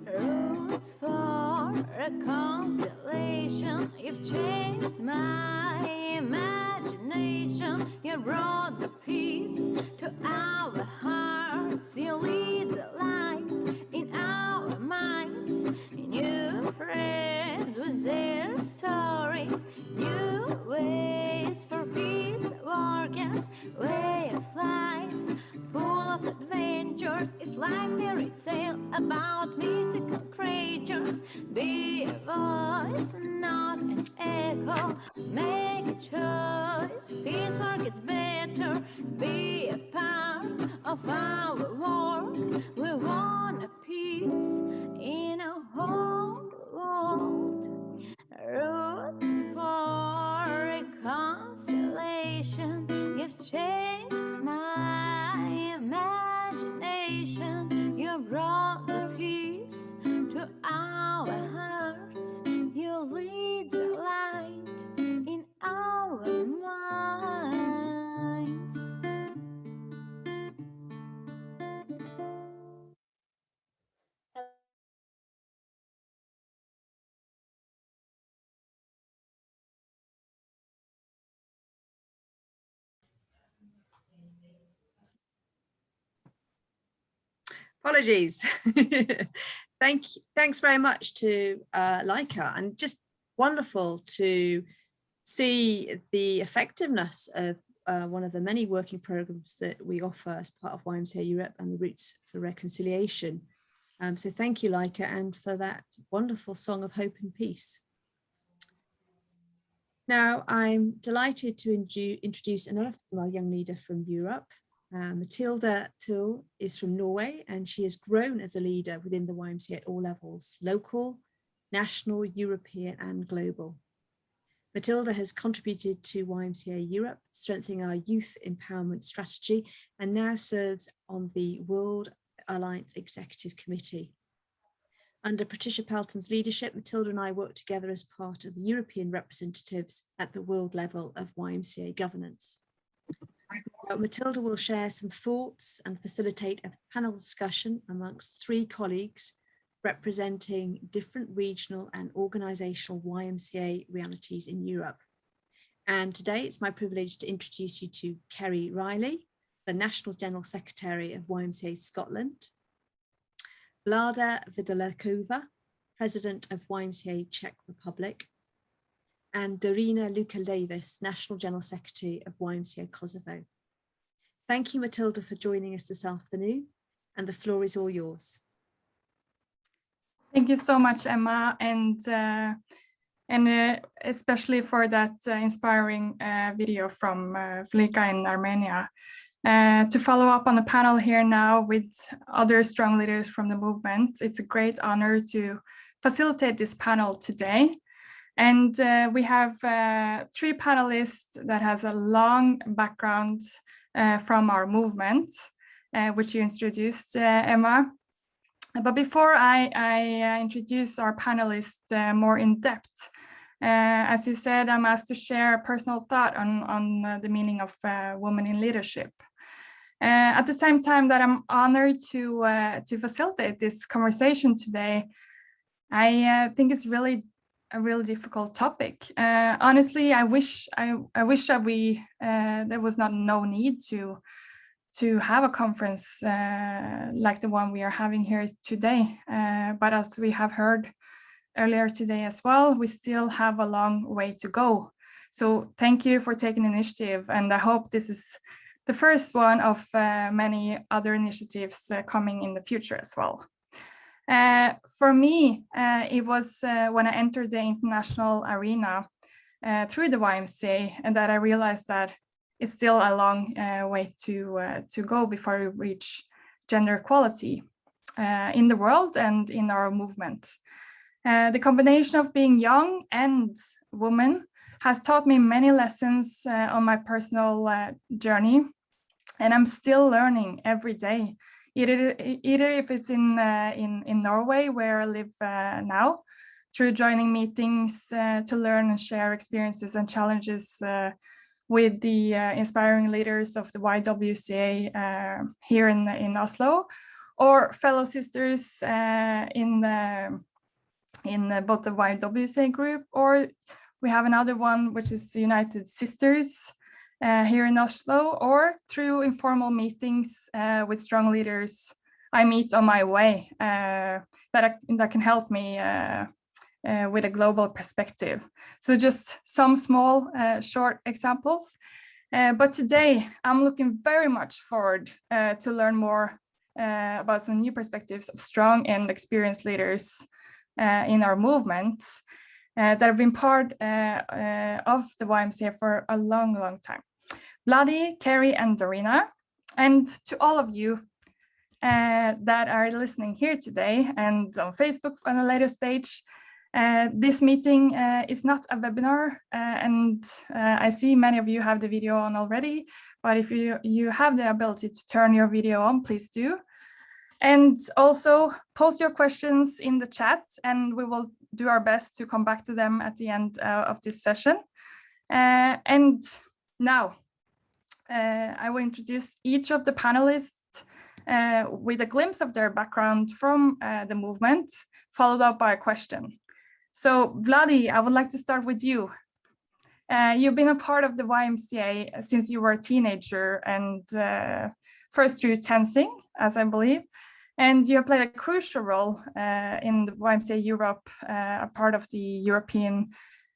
Roots for reconciliation, you've changed my imagination. You brought the peace to our hearts. You lead the light in our minds. New friends with their stories, new ways for peace warriors, way of life full of adventures. It's like fairy tale about mystical creatures. Be a voice, not an echo. Make a choice. Peace work is better. Be a part of our work. We want a peace in a whole world. Roots for reconciliation. You've changed my imagination. You brought the peace to our hearts. You lead the light in our minds. Apologies. Thanks very much to Ywca, and just wonderful to see the effectiveness of one of the many working programs that we offer as part of YMCA Europe and the Roots for Reconciliation. So thank you, Ywca, and for that wonderful song of hope and peace. Now, I'm delighted to introduce another female young leader from Europe. Matilda Tull is from Norway, and she has grown as a leader within the YMCA at all levels, local, national, European, and global. Matilda has contributed to YMCA Europe, strengthening our youth empowerment strategy, and now serves on the World Alliance Executive Committee. Under Patricia Pelton's leadership, Matilda and I work together as part of the European representatives at the world level of YMCA governance. Matilda will share some thoughts and facilitate a panel discussion amongst 3 colleagues representing different regional and organisational YMCA realities in Europe. And today it's my privilege to introduce you to Kerry Riley, the National General Secretary of YMCA Scotland, Vlada Vidolakova, President of YMCA Czech Republic, and Dorina Luka-Davis, National General Secretary of YMCA Kosovo. Thank you, Matilda, for joining us this afternoon, and the floor is all yours. Thank you so much, Emma, and especially for that inspiring video from Ywca in Armenia. To follow up on the panel here now with other strong leaders from the movement, it's a great honor to facilitate this panel today. And we have 3 panelists that has a long background from our movement, which you introduced, Emma. But before I introduce our panelists more in depth, as you said, I'm asked to share a personal thought on the meaning of women in leadership. At the same time that I'm honored to facilitate this conversation today, I think it's really a really difficult topic. Honestly, I wish that there was no need to have a conference like the one we are having here today. But as we have heard earlier today as well, we still have a long way to go. So thank you for taking initiative, and I hope this is the first one of many other initiatives coming in the future as well. For me, it was when I entered the international arena through the YMCA, and that I realized that it's still a long way to go before we reach gender equality in the world and in our movement. The combination of being young and woman has taught me many lessons on my personal journey, and I'm still learning every day. Either if it's in Norway, where I live now, through joining meetings to learn and share experiences and challenges with the inspiring leaders of the YWCA here in Oslo, or fellow sisters in both the YWCA group, or we have another one which is the United Sisters here in Oslo, or through informal meetings with strong leaders I meet on my way that can help me with a global perspective. So just some small short examples. But today I'm looking very much forward to learn more about some new perspectives of strong and experienced leaders in our movement that have been part of the YMCA for a long, long time. Vladi, Kerry, and Dorina, and to all of you that are listening here today and on Facebook on a later stage. This meeting is not a webinar, and I see many of you have the video on already, but if you have the ability to turn your video on, please do. And also post your questions in the chat, and we will do our best to come back to them at the end of this session. And now I will introduce each of the panelists with a glimpse of their background from the movement, followed up by a question. So Vladi, I would like to start with you. You've been a part of the YMCA since you were a teenager, and first through TENSing, as I believe, and you have played a crucial role in the YMCA Europe, a part of the European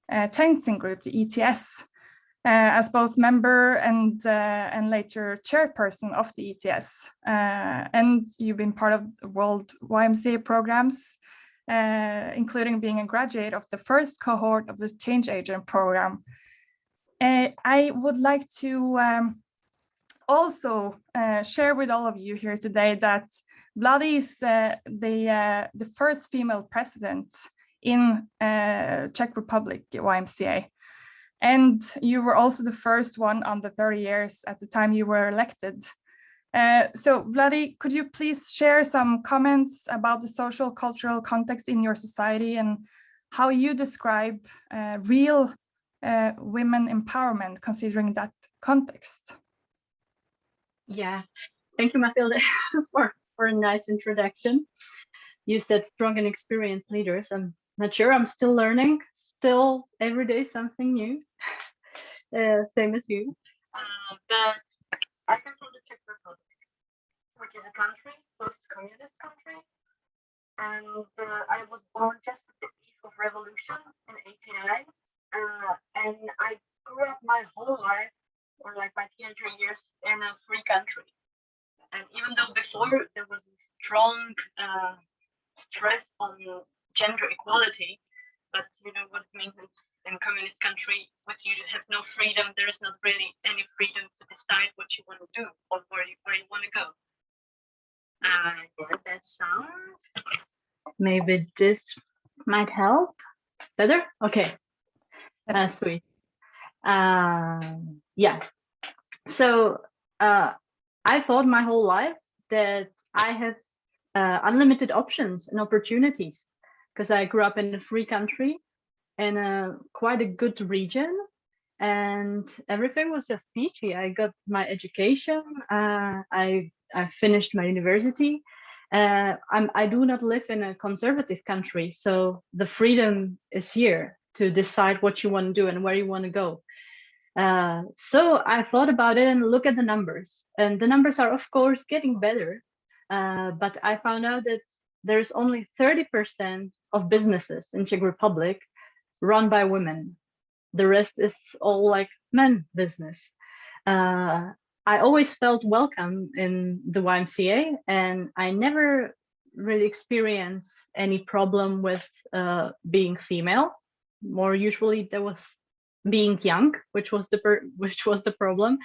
TENSing group, the ETS, as both member and later chairperson of the ETS. And you've been part of the World YMCA programs, including being a graduate of the first cohort of the Change Agent program. I would like to also share with all of you here today that Vladi is the first female president in Czech Republic YMCA. And you were also the first one on the 30 years at the time you were elected. So Vladi, could you please share some comments about the social cultural context in your society and how you describe real women empowerment considering that context? Yeah, thank you, Mathilde, for a nice introduction. You said strong and experienced leaders. I'm not sure, I'm still learning, still every day something new, same as you. But I come from the Czech Republic, which is a country, post-communist country. And I was born just at the eve of revolution in '89. And I grew up my whole life, or like my teenager years, in a free country. And even though before there was a strong stress on gender equality, but you know what it means in communist country, with you have no freedom, there is not really any freedom to decide what you want to do or where you want to go. Yeah, that sound. Maybe this might help. Better? Okay. Sweet. Yeah. So I thought my whole life that I have unlimited options and opportunities because I grew up in a free country in quite a good region, and everything was just peachy. I got my education. I finished my university. I do not live in a conservative country, so the freedom is here to decide what you want to do and where you want to go. So I thought about it and look at the numbers, and the numbers are of course getting better, but I found out that there's only 30% of businesses in Czech Republic run by women. The rest is all like men business. I always felt welcome in the YMCA, and I never really experienced any problem with being female. More usually there was being young, which was the problem.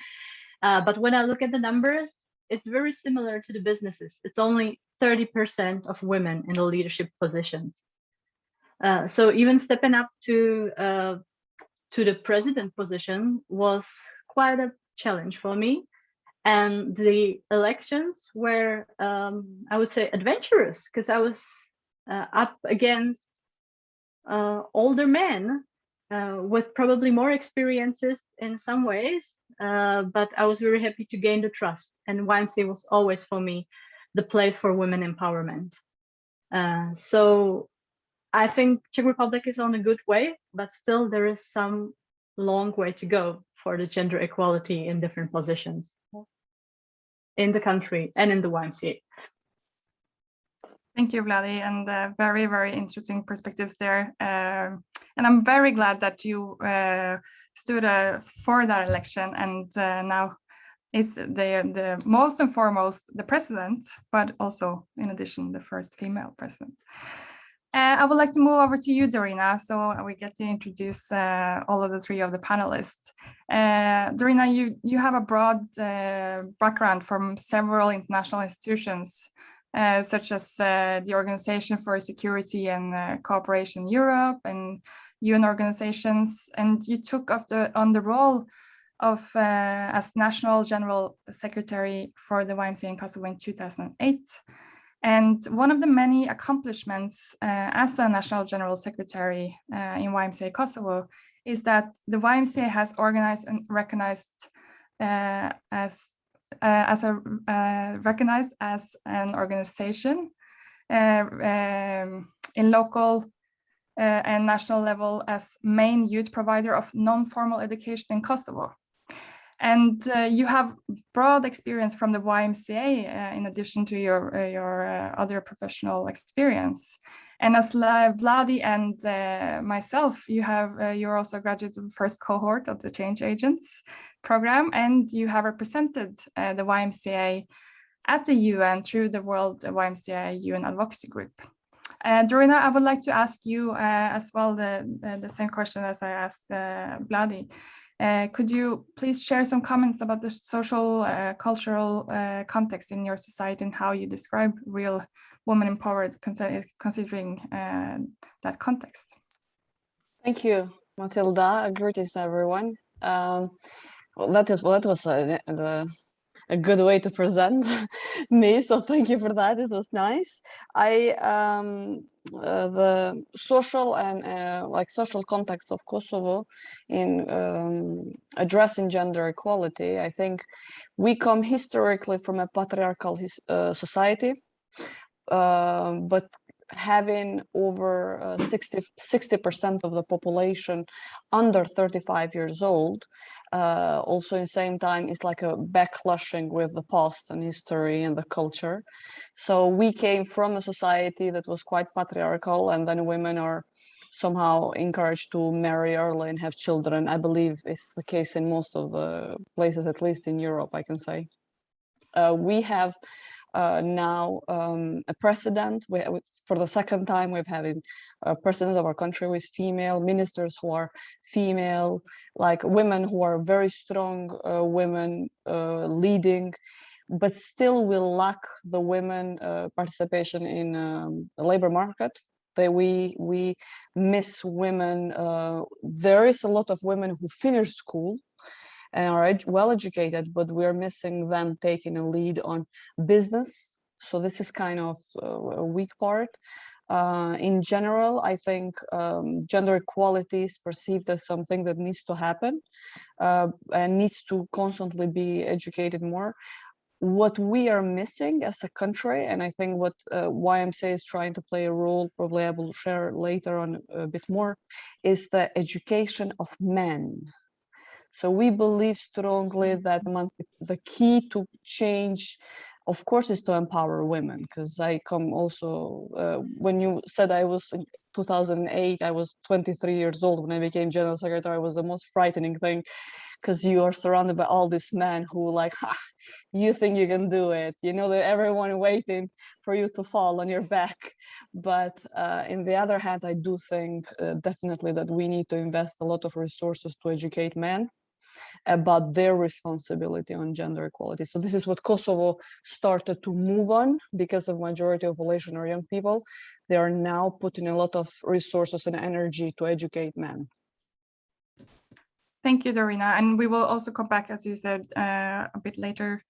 But when I look at the numbers, it's very similar to the businesses. It's only 30% of women in the leadership positions. So even stepping up to the president position was quite a challenge for me. And the elections were, I would say, adventurous, because I was up against older men with probably more experiences in some ways, but I was very happy to gain the trust. And YMCA was always for me the place for women empowerment. So I think Czech Republic is on a good way, but still there is some long way to go for the gender equality in different positions in the country and in the YMCA. Thank you, Vladi, and very, very interesting perspectives there. And I'm very glad that you stood for that election, and now is the most and foremost the president, but also in addition the first female president. I would like to move over to you, Dorina, so we get to introduce all of the three of the panelists. Dorina, you have a broad background from several international institutions, such as the Organization for Security and Cooperation in Europe and UN organizations, and you took on the role of as National General Secretary for the YMCA in Kosovo in 2008. And one of the many accomplishments as a National General Secretary in YMCA Kosovo is that the YMCA has organized and recognized recognized as an organization in local and national level as main youth provider of non-formal education in Kosovo. And you have broad experience from the YMCA in addition to your other professional experience. And as Vladi and myself, you're also a graduate of the first cohort of the Change Agents program, and you have represented the YMCA at the UN through the World YMCA UN Advocacy Group. Dorina, I would like to ask you as well the same question as I asked Vladi. Could you please share some comments about the social, cultural context in your society and how you describe real women empowered considering that context? Thank you, Mathilda. Greetings, everyone. Well, that was a a good way to present me. So thank you for that. It was nice. The social and like social context of Kosovo in addressing gender equality, I think we come historically from a patriarchal society, but having over 60% of the population under 35 years old, also in the same time, it's like a backlashing with the past and history and the culture. So we came from a society that was quite patriarchal, and then women are somehow encouraged to marry early and have children. I believe it's the case in most of the places, at least in Europe, I can say. We have now a president. For the second time, we've had a president of our country who is female, ministers who are female, like women who are very strong women leading, but still we lack the women participation in the labor market. We miss women. There is a lot of women who finish school and are well educated, but we're missing them taking a lead on business. So this is kind of a weak part. In general, I think gender equality is perceived as something that needs to happen and needs to constantly be educated more. What we are missing as a country, and I think what YMCA is trying to play a role, probably I will share later on a bit more, is the education of men. So we believe strongly that the key to change, of course, is to empower women, because I come also, when you said I was in 2008, I was 23 years old when I became General Secretary. It was the most frightening thing, because you are surrounded by all these men who like, you think you can do it, you know, that everyone waiting for you to fall on your back. But in the other hand, I do think definitely that we need to invest a lot of resources to educate men about their responsibility on gender equality. So this is what Kosovo started to move on, because of majority of population are young people. They are now putting a lot of resources and energy to educate men. Thank you, Dorina. And we will also come back, as you said, a bit later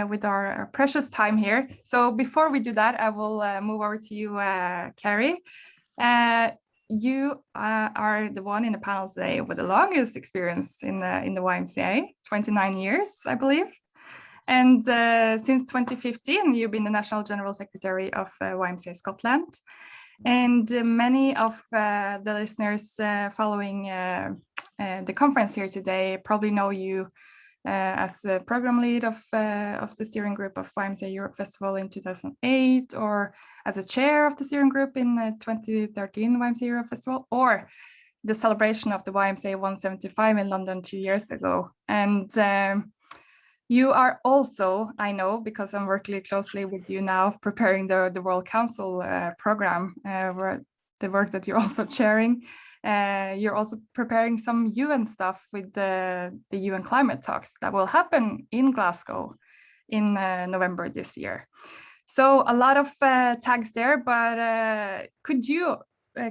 with our precious time here. So before we do that, I will move over to you, Carrie. You are the one in the panel today with the longest experience in the YMCA, 29 years, I believe. And since 2015, you've been the National General Secretary of YMCA Scotland. And many of the listeners following the conference here today probably know you as the program lead of the steering group of YMCA Europe Festival in 2008, or as a chair of the steering group in the 2013 YMCA Europe Festival, or the celebration of the YMCA 175 in London 2 years ago. And you are also, I know, because I'm working closely with you now, preparing the World Council program, where the work that you're also chairing. You're also preparing some UN stuff with the UN climate talks that will happen in Glasgow in November this year. So a lot of tags there, but could you,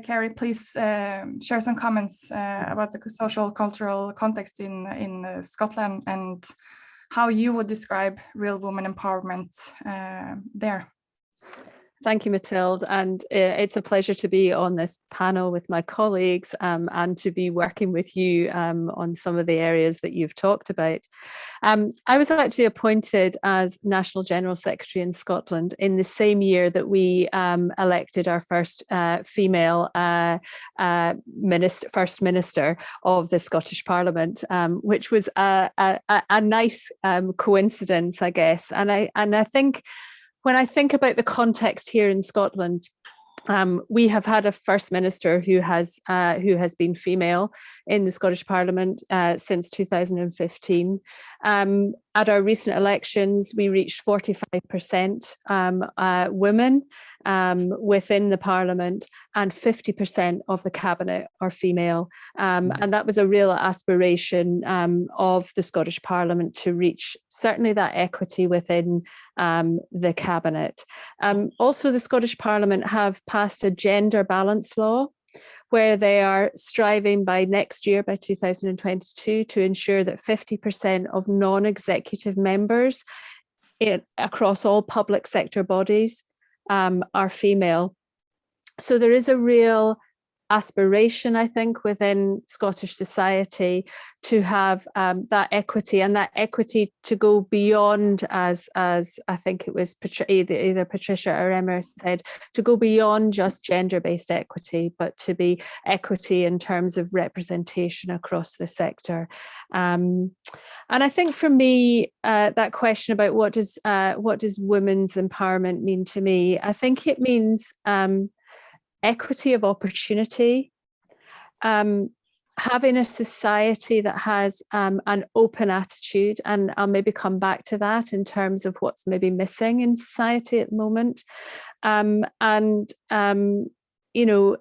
Carrie, please share some comments about the social cultural context in Scotland and how you would describe real women empowerment there? Thank you, Mathilde, and it's a pleasure to be on this panel with my colleagues and to be working with you on some of the areas that you've talked about. I was actually appointed as National General Secretary in Scotland in the same year that we elected our first female First Minister of the Scottish Parliament, which was a nice coincidence, I guess. And I think, when I think about the context here in Scotland, we have had a First Minister who has been female in the Scottish Parliament since 2015. At our recent elections, we reached 45% women within the Parliament, and 50% of the cabinet are female. And that was a real aspiration of the Scottish Parliament to reach certainly that equity within the cabinet. Also, the Scottish Parliament have passed a gender balance law, where they are striving by next year, by 2022, to ensure that 50% of non-executive members across all public sector bodies are female. So there is a real aspiration, I think, within Scottish society to have that equity, and that equity to go beyond, as I think it was either Patricia or Emma said, to go beyond just gender-based equity, but to be equity in terms of representation across the sector. And I think for me, that question about what does women's empowerment mean to me, I think it means equity of opportunity, having a society that has an open attitude, and I'll maybe come back to that in terms of what's maybe missing in society at the moment.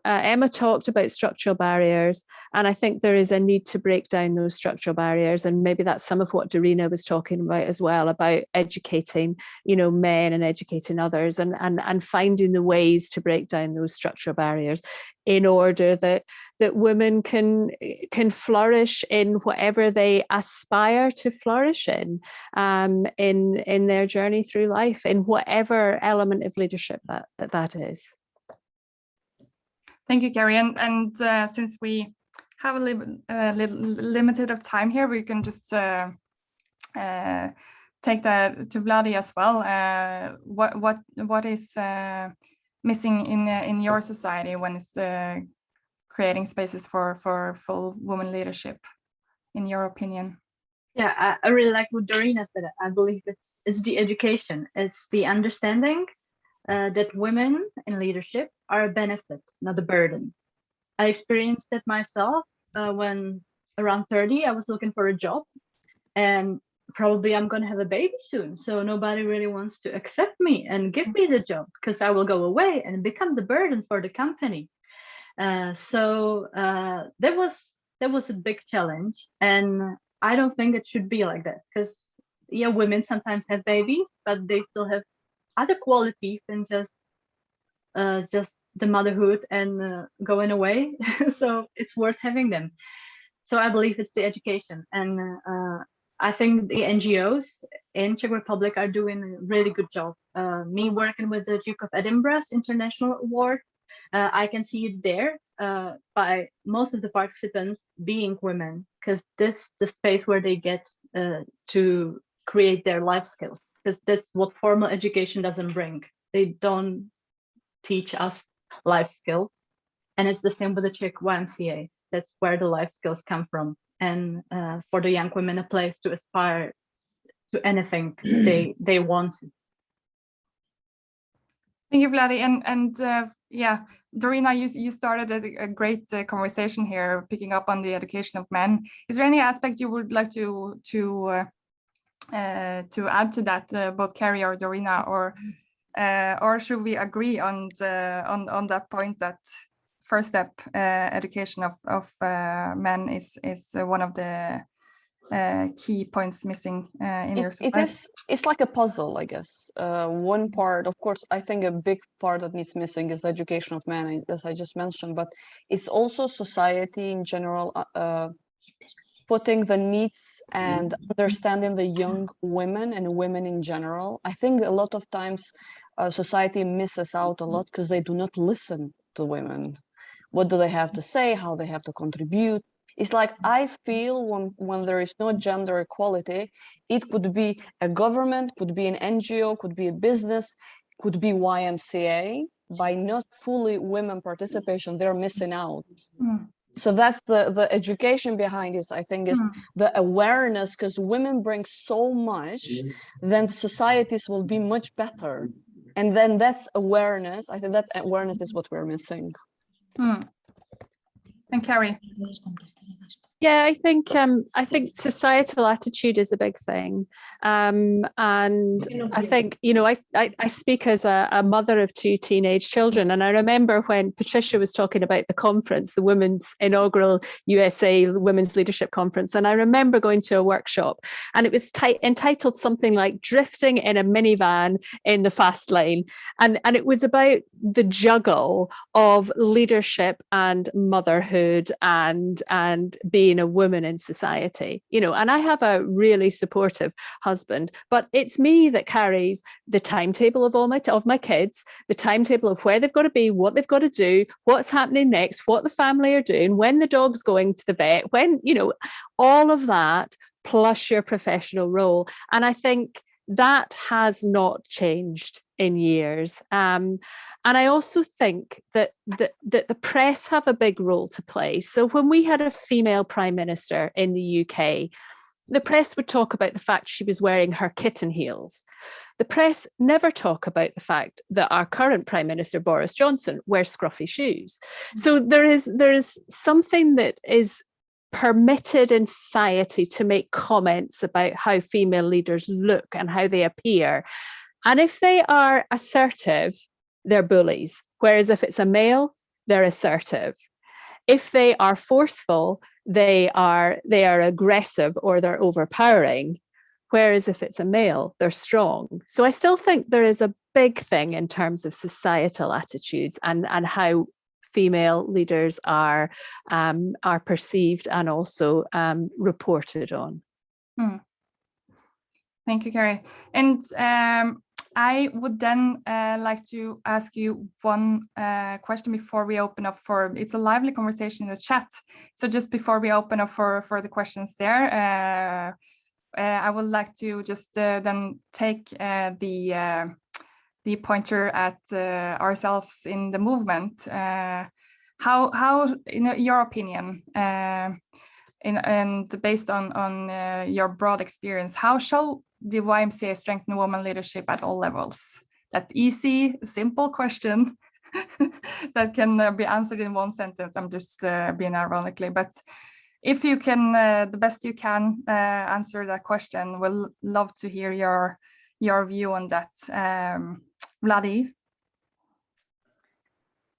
Emma talked about structural barriers, and I think there is a need to break down those structural barriers, and maybe that's some of what Dorina was talking about as well, about educating, men and educating others, and finding the ways to break down those structural barriers in order that women can flourish in whatever they aspire to flourish in their journey through life, in whatever element of leadership that is. Thank you, Carrie. And since we have a limited of time here, we can just take that to Vladi as well. What is missing in your society when it's creating spaces for full women leadership, in your opinion? Yeah, I really like what Dorina said. I believe it's the education, it's the understanding that women in leadership are a benefit, not a burden. I experienced it myself when around 30, I was looking for a job, and probably I'm going to have a baby soon. So nobody really wants to accept me and give me the job, because I will go away and become the burden for the company. So that was a big challenge. And I don't think it should be like that, because women sometimes have babies, but they still have other qualities than just the motherhood and going away. So it's worth having them. So I believe it's the education, and I think the NGOs in Czech Republic are doing a really good job. Me working with the Duke of Edinburgh's International Award, I can see it there by most of the participants being women, because this is the space where they get to create their life skills, because that's what formal education doesn't bring. They don't teach us life skills. And it's the same with the Czech YMCA. That's where the life skills come from. And for the young women, a place to aspire to anything they want to. Thank you, Vladi. And Dorina, you started a great conversation here, picking up on the education of men. Is there any aspect you would like to add to that, both Carrie or Dorina, or should we agree on that point that first step, education of men is one of the key points missing in your society? It's like a puzzle, I guess. One part, of course, I think a big part that needs missing is education of men, as I just mentioned, but it's also society in general, putting the needs and understanding the young women and women in general. I think a lot of times society misses out a lot because they do not listen to women. What do they have to say? How they have to contribute? It's like, I feel when there is no gender equality, it could be a government, could be an NGO, could be a business, could be YMCA. By not fully women participation, they're missing out. So that's the education behind it, I think, is the awareness, because women bring so much, then societies will be much better. And then that's awareness. I think that awareness is what we're missing. And Carrie? Yeah, I think societal attitude is a big thing, and I think I speak as a mother of 2 teenage children, and I remember when Patricia was talking about the conference, the women's inaugural USA Women's Leadership Conference, and I remember going to a workshop, and it was entitled something like "Drifting in a Minivan in the Fast Lane," and it was about the juggle of leadership and motherhood and being a woman in society, and I have a really supportive husband, but it's me that carries the timetable of all my kids, the timetable of where they've got to be, what they've got to do, what's happening next, what the family are doing, when the dog's going to the vet, when, you know, all of that plus your professional role. And I think that has not changed in years. And I also think that the press have a big role to play. So when we had a female prime minister in the UK, the press would talk about the fact she was wearing her kitten heels. The press never talk about the fact that our current Prime Minister, Boris Johnson, wears scruffy shoes. So there is something that is permitted in society to make comments about how female leaders look and how they appear. And if they are assertive, they're bullies. Whereas if it's a male, they're assertive. If they are forceful, they are aggressive or they're overpowering. Whereas if it's a male, they're strong. So I still think there is a big thing in terms of societal attitudes and how female leaders are perceived and also reported on. Thank you, Carrie. And I would then like to ask you one question before we open up for, it's a lively conversation in the chat. So just before we open up for the questions there, I would like to just then take the pointer at ourselves in the movement. How in your opinion, and based on your broad experience, how shall the YMCA strengthen women leadership at all levels? That easy, simple question that can be answered in one sentence. I'm just being ironically, but if you can, the best you can answer that question, we'll love to hear your view on that. Vladi?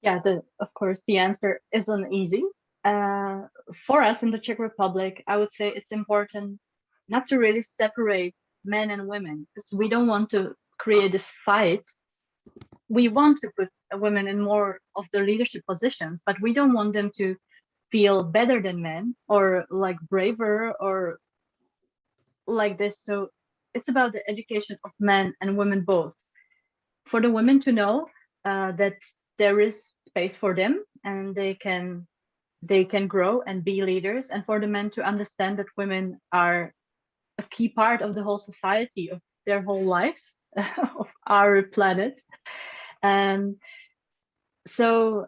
Yeah, of course, the answer isn't easy. For us in the Czech Republic, I would say it's important not to really separate men and women, because we don't want to create this fight. We want to put women in more of the leadership positions, but we don't want them to feel better than men or like braver or like this. So it's about the education of men and women both. For the women to know that there is space for them and they can grow and be leaders, and for the men to understand that women are a key part of the whole society, of their whole lives, of our planet. And so,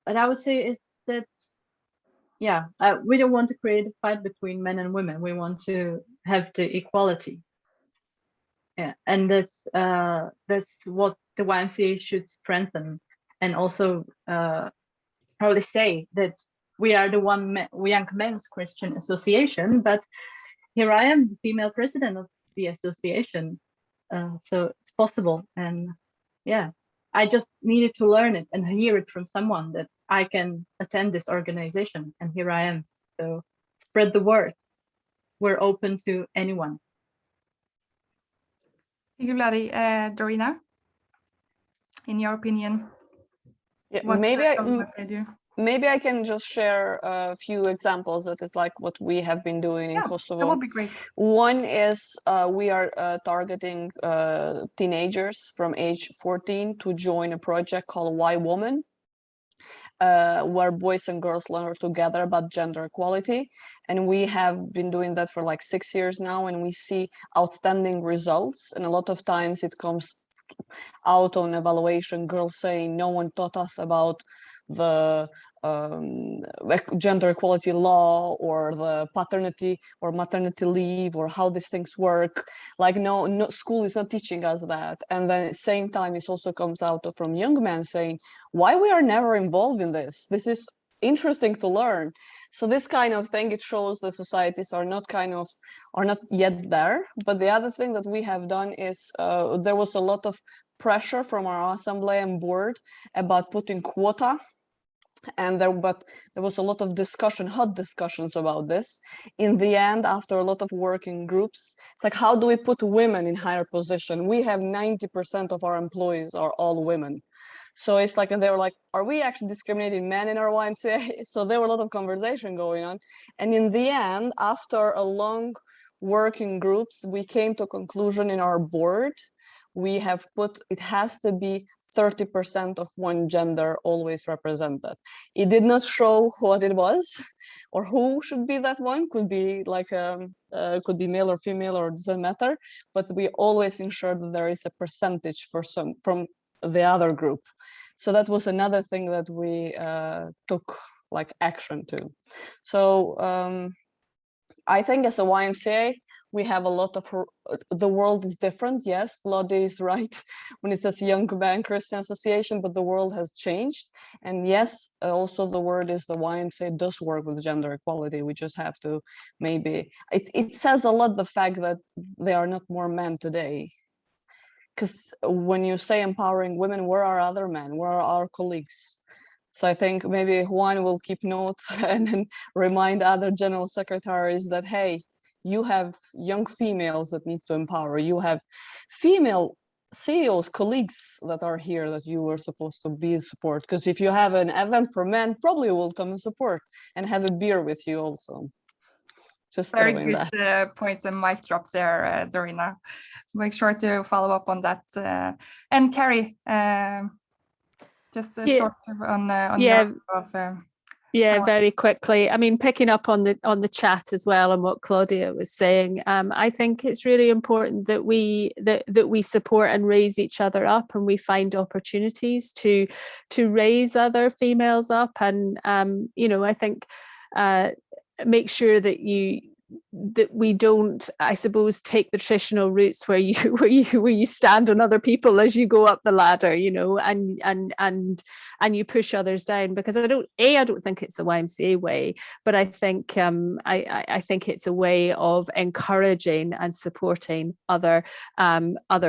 and I would say is that, yeah, we don't want to create a fight between men and women. We want to have the equality. Yeah, and that's what the YMCA should strengthen, and also probably say that we are the Young Men's Christian Association, but here I am, the female president of the association. So it's possible. And yeah, I just needed to learn it and hear it from someone that I can attend this organization. And here I am. So spread the word. We're open to anyone. Thank you, Vladi. Dorina, in your opinion, yeah, what I do? Maybe I can just share a few examples that is like what we have been doing in Kosovo. That would be great. One is we are targeting teenagers from age 14 to join a project called Ywca, where boys and girls learn together about gender equality. And we have been doing that for like 6 years now, and we see outstanding results. And a lot of times it comes out on evaluation, girls saying no one taught us about the gender equality law or the paternity or maternity leave or how these things work. Like no school is not teaching us that. And then at the same time it also comes out from young men saying why we are never involved in this. This is interesting to learn. So this kind of thing, it shows the societies are not yet there. But the other thing that we have done is there was a lot of pressure from our assembly and board about putting quota, and there was a lot of hot discussions about this. In the end, after a lot of work in groups, it's like, how do we put women in higher position? We have 90% of our employees are all women. So it's like, and they were like, are we actually discriminating men in our YMCA? So there were a lot of conversation going on. And in the end, after a long working groups, we came to a conclusion in our board. We have put, it has to be 30% of one gender always represented. It did not show what it was or who should be that one. Could be like could be male or female, or doesn't matter, but we always ensure that there is a percentage for some from the other group. So that was another thing that we took like action to. So I think as a YMCA, we have a lot of, the world is different. Yes, Vladi is right when it says Young Man Christian Association, but the world has changed. And yes, also the word is the YMCA does work with gender equality. We just have to maybe, it says a lot the fact that there are not more men today. Because when you say empowering women, where are other men? Where are our colleagues? So I think maybe Juan will keep notes and then remind other general secretaries that, hey, you have young females that need to empower. You have female CEOs, colleagues that are here that you were supposed to be in support. Because if you have an event for men, probably will come and support and have a beer with you also. Just very good point and mic drop there, Dorina. Make sure to follow up on that. And Carrie, just a short on very quickly. I mean, picking up on the chat as well and what Claudia was saying, I think it's really important that we support and raise each other up, and we find opportunities to raise other females up, and you know, I think make sure that we don't, I suppose, take the traditional routes where you stand on other people as you go up the ladder, you know, and you push others down, because I don't think it's the YMCA way, but I think I think it's a way of encouraging and supporting other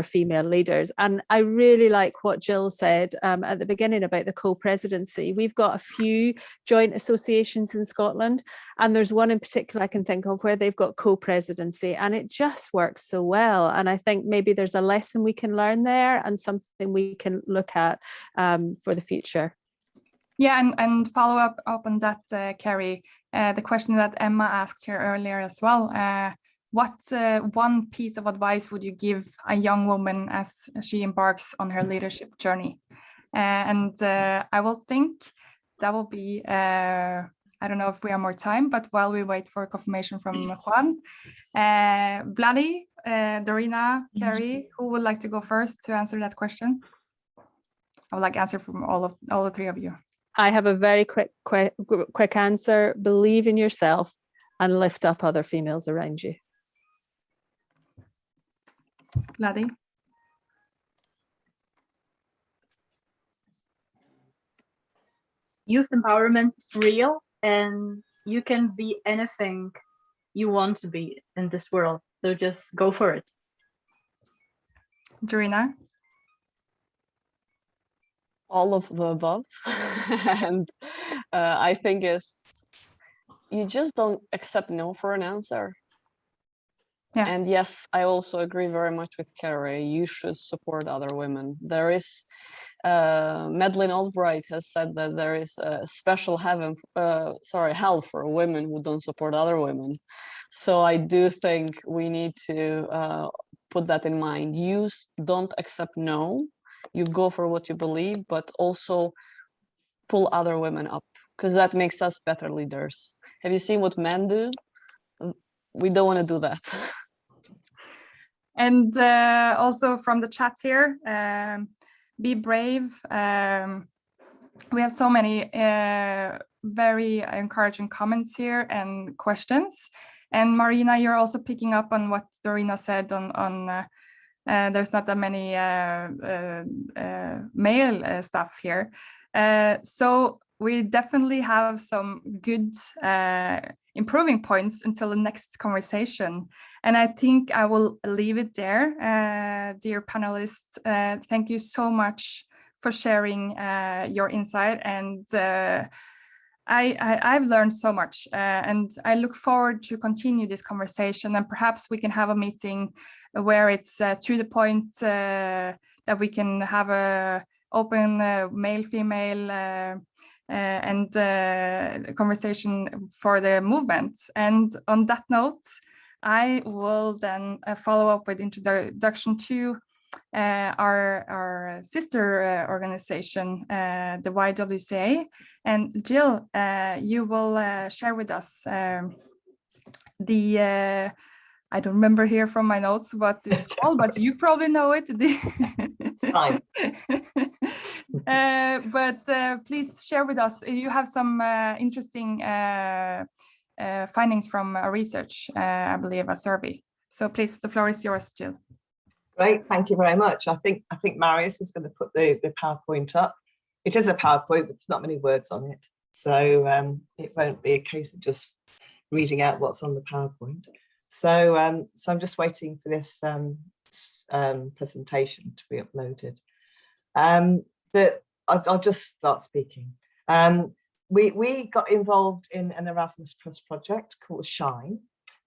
female leaders. And I really like what Jill said at the beginning about the co-presidency. We've got a few joint associations in Scotland, and there's one in particular I can think of where they've got co-presidency, and it just works so well. And I think maybe there's a lesson we can learn there and something we can look at for the future. Yeah, and follow up on that, Carrie, the question that Emma asked here earlier as well. What one piece of advice would you give a young woman as she embarks on her leadership journey? And I will think that will be, I don't know if we have more time, but while we wait for confirmation from Juan, Vladi, Dorina, Carrie, who would like to go first to answer that question? I would like answer from all the three of you. I have a very quick answer. Believe in yourself and lift up other females around you. Vladi? Youth empowerment is real, and you can be anything you want to be in this world. So just go for it. Dorina? All of the above. And I think you just don't accept no for an answer. Yeah. And yes, I also agree very much with Carrie. You should support other women. There is, Madeleine Albright has said that there is a special hell for women who don't support other women. So I do think we need to put that in mind. You don't accept no. You go for what you believe, but also pull other women up, because that makes us better leaders. Have you seen what men do? We don't want to do that. And also from the chat here, be brave. We have so many very encouraging comments here and questions. And Marina, you're also picking up on what Dorina said on there's not that many male staff here. So we definitely have some good improving points until the next conversation. And I think I will leave it there. Dear panelists, thank you so much for sharing your insight. And I've learned so much, and I look forward to continue this conversation, and perhaps we can have a meeting where it's to the point that we can have a open male-female and conversation for the movement. And on that note, I will then follow up with introduction to our sister organization, the YWCA. And Jill, you will share with us the I don't remember here from my notes what it's called, but you probably know it. Fine. But please share with us. You have some interesting findings from a research, I believe, a survey. So please, the floor is yours, Jill. Great, thank you very much. I think Marius is going to put the PowerPoint up. It is a PowerPoint, but there's not many words on it, so it won't be a case of just reading out what's on the PowerPoint. So I'm just waiting for this presentation to be uploaded. But I'll just start speaking. We got involved in an Erasmus Plus project called SHINE,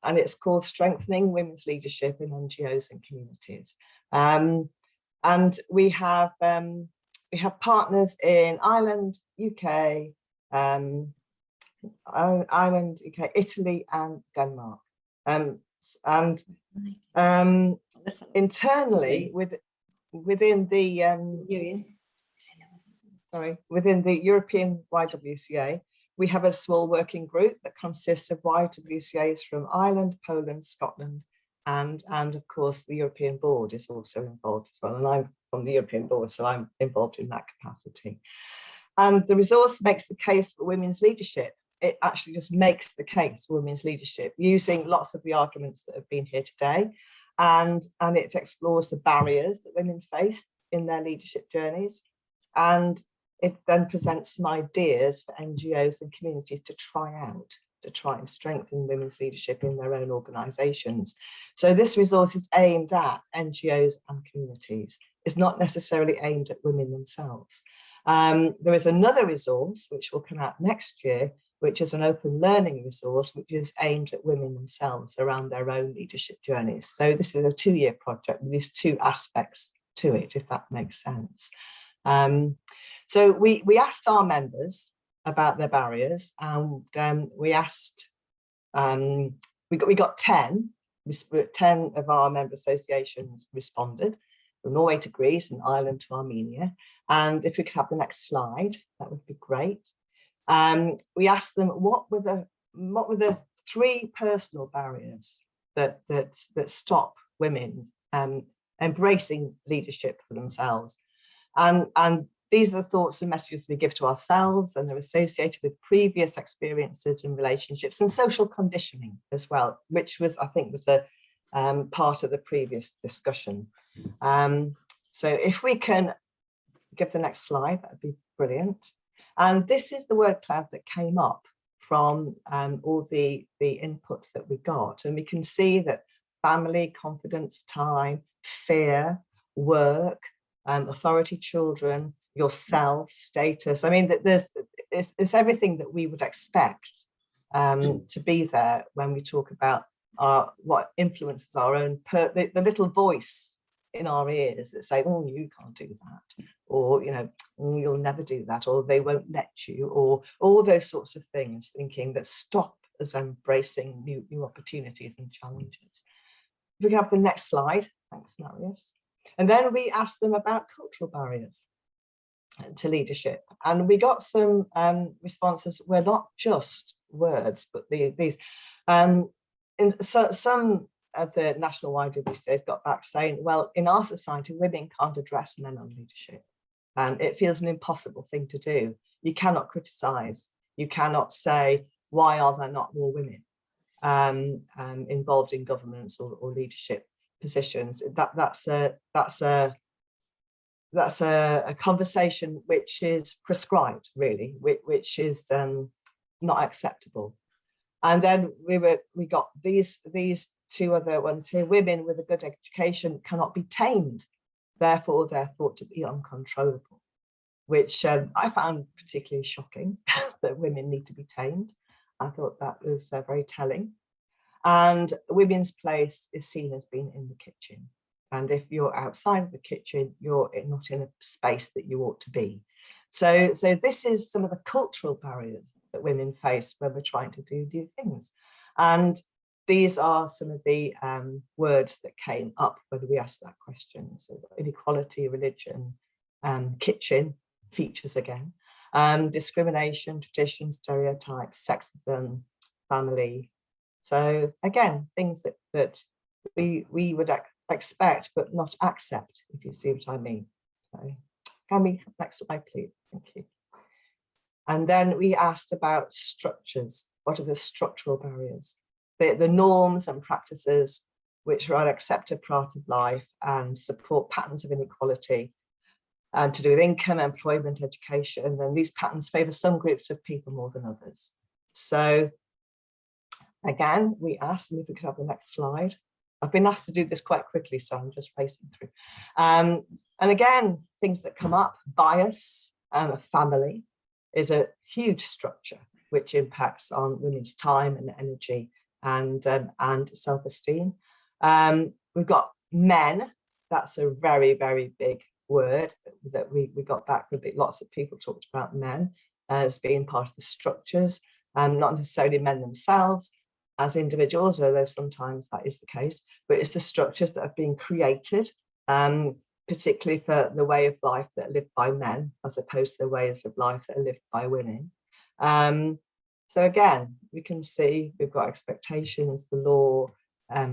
and it's called Strengthening Women's Leadership in NGOs and Communities. And we have partners in Ireland, UK, Italy, and Denmark. Internally within the European YWCA, we have a small working group that consists of YWCAs from Ireland, Poland, Scotland, and of course the European board is also involved as well. And I'm from the European board, so I'm involved in that capacity. And the resource makes the case for women's leadership. It actually just makes the case for women's leadership using lots of the arguments that have been here today. And it explores the barriers that women face in their leadership journeys. And it then presents some ideas for NGOs and communities to try and strengthen women's leadership in their own organisations. So this resource is aimed at NGOs and communities. It's not necessarily aimed at women themselves. There is another resource which will come out next year, which is an open learning resource, which is aimed at women themselves around their own leadership journeys. So this is a 2-year project with these 2 aspects to it, if that makes sense. So we asked our members about their barriers, and we asked, we got 10 of our member associations responded, from Norway to Greece and Ireland to Armenia. And if we could have the next slide, that would be great. We asked them what were the 3 personal barriers that stop women embracing leadership for themselves, and these are the thoughts and messages we give to ourselves, and they're associated with previous experiences and relationships and social conditioning as well, which was, I think, was a part of the previous discussion. So if we can give the next slide, that would be brilliant. And this is the word cloud that came up from all the input that we got. And we can see that family, confidence, time, fear, work, authority, children, yourself, status. I mean, there's everything that we would expect to be there when we talk about what influences our own, the little voice in our ears that say, oh, you can't do that, or, you know, oh, you'll never do that, or they won't let you, or all those sorts of things, thinking that stop us embracing new opportunities and challenges. If we can have the next slide, thanks, Marius. And then we asked them about cultural barriers to leadership, and we got some responses that were not just words, but these. And so some of the national YWCAs got back saying, well, in our society, women can't address men on leadership. It feels an impossible thing to do. You cannot criticise. You cannot say, why are there not more women involved in governments or leadership positions? That's a conversation which is prescribed, really, which is not acceptable. And then we got these 2 other ones here. Women with a good education cannot be tamed, therefore they're thought to be uncontrollable, which I found particularly shocking, that women need to be tamed. I thought that was very telling. And women's place is seen as being in the kitchen. And if you're outside of the kitchen, you're not in a space that you ought to be. So this is some of the cultural barriers that women face when we're trying to do things. And these are some of the words that came up when we asked that question. So inequality, religion, kitchen features again, discrimination, tradition, stereotypes, sexism, family. So again, things that we would expect but not accept, if you see what I mean. So can we next slide, please? Thank you. And then we asked about structures. What are the structural barriers? The norms and practices which are an accepted part of life and support patterns of inequality to do with income, employment, education. And then these patterns favour some groups of people more than others. So again, we asked, and if we could have the next slide. I've been asked to do this quite quickly, so I'm just racing through. And again, things that come up, bias, family is a huge structure which impacts on women's time and energy and self-esteem. We've got men. That's a very, very big word that we got back from lots of people talked about men as being part of the structures, not necessarily men themselves as individuals, although sometimes that is the case, but it's the structures that have been created, particularly for the way of life that are lived by men, as opposed to the ways of life that are lived by women. So again, we can see we've got expectations, the law,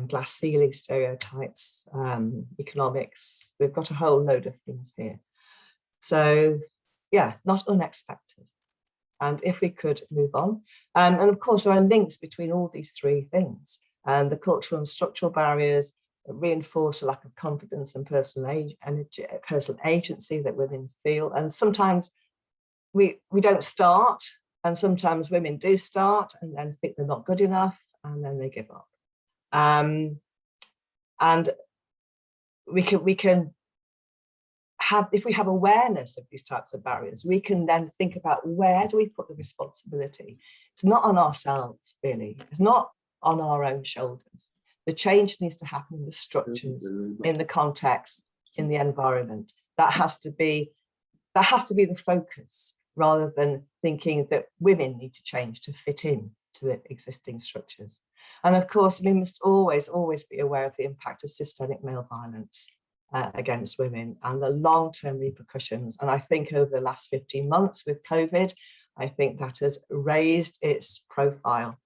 glass ceiling stereotypes, economics. We've got a whole load of things here. So yeah, not unexpected. And if we could move on, and of course there are links between all these three things, and the cultural and structural barriers reinforce a lack of confidence and personal agency that women feel. And sometimes we don't start, and sometimes women do start and then think they're not good enough, and then they give up. And we can have, if we have awareness of these types of barriers, we can then think about where do we put the responsibility. It's not on ourselves, really. It's not on our own shoulders. The change needs to happen in the structures, in the context, in the environment. That has to be the focus, rather than thinking that women need to change to fit in to the existing structures. And of course, we must always be aware of the impact of systemic male violence against women and the long-term repercussions. And I think over the last 15 months with COVID, I think that has raised its profile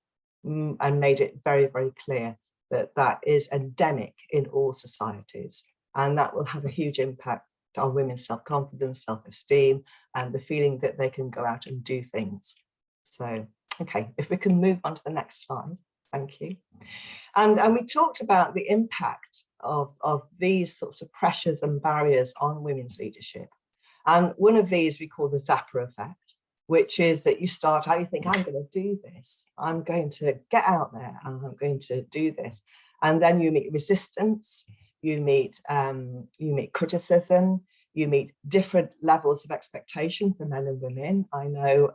and made it very, very clear that that is endemic in all societies. And that will have a huge impact on women's self-confidence, self-esteem, and the feeling that they can go out and do things. So, okay, if we can move on to the next slide, thank you. And we talked about the impact of these sorts of pressures and barriers on women's leadership. And one of these we call the Zappa effect, which is that you start out, you think, I'm going to do this, I'm going to get out there and I'm going to do this. And then you meet resistance, you meet criticism, you meet different levels of expectation for men and women. I know,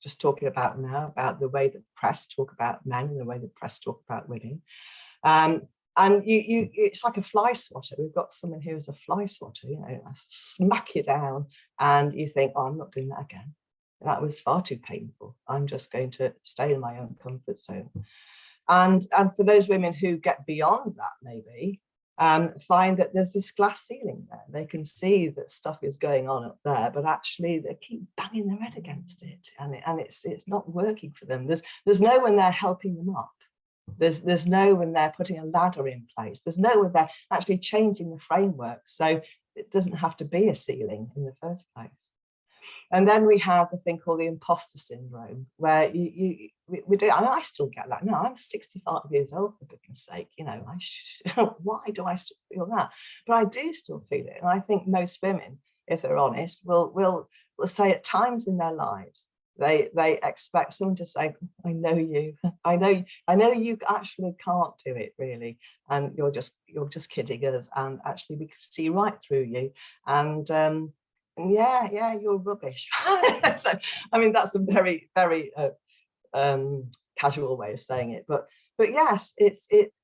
just talking about now, about the way that press talk about men and the way the press talk about women. And it's like a fly swatter. We've got someone here who's a fly swatter, you know, smack you down and you think, oh, I'm not doing that again. That was far too painful. I'm just going to stay in my own comfort zone. And for those women who get beyond that, maybe, find that there's this glass ceiling there. They can see that stuff is going on up there, but actually they keep banging their head against it, and it's not working for them. There's no one there helping them up. There's no one there putting a ladder in place. There's no one there actually changing the framework, so it doesn't have to be a ceiling in the first place. And then we have the thing called the imposter syndrome, where we do, and I still get that. No, I'm 65 years old, for goodness sake, you know, why do I still feel that? But I do still feel it. And I think most women, if they're honest, will say at times in their lives, they expect someone to say, I know you, I know you actually can't do it really, and you're just kidding us, and actually we can see right through you, and yeah, you're rubbish. So, I mean, that's a very, very casual way of saying it, but yes,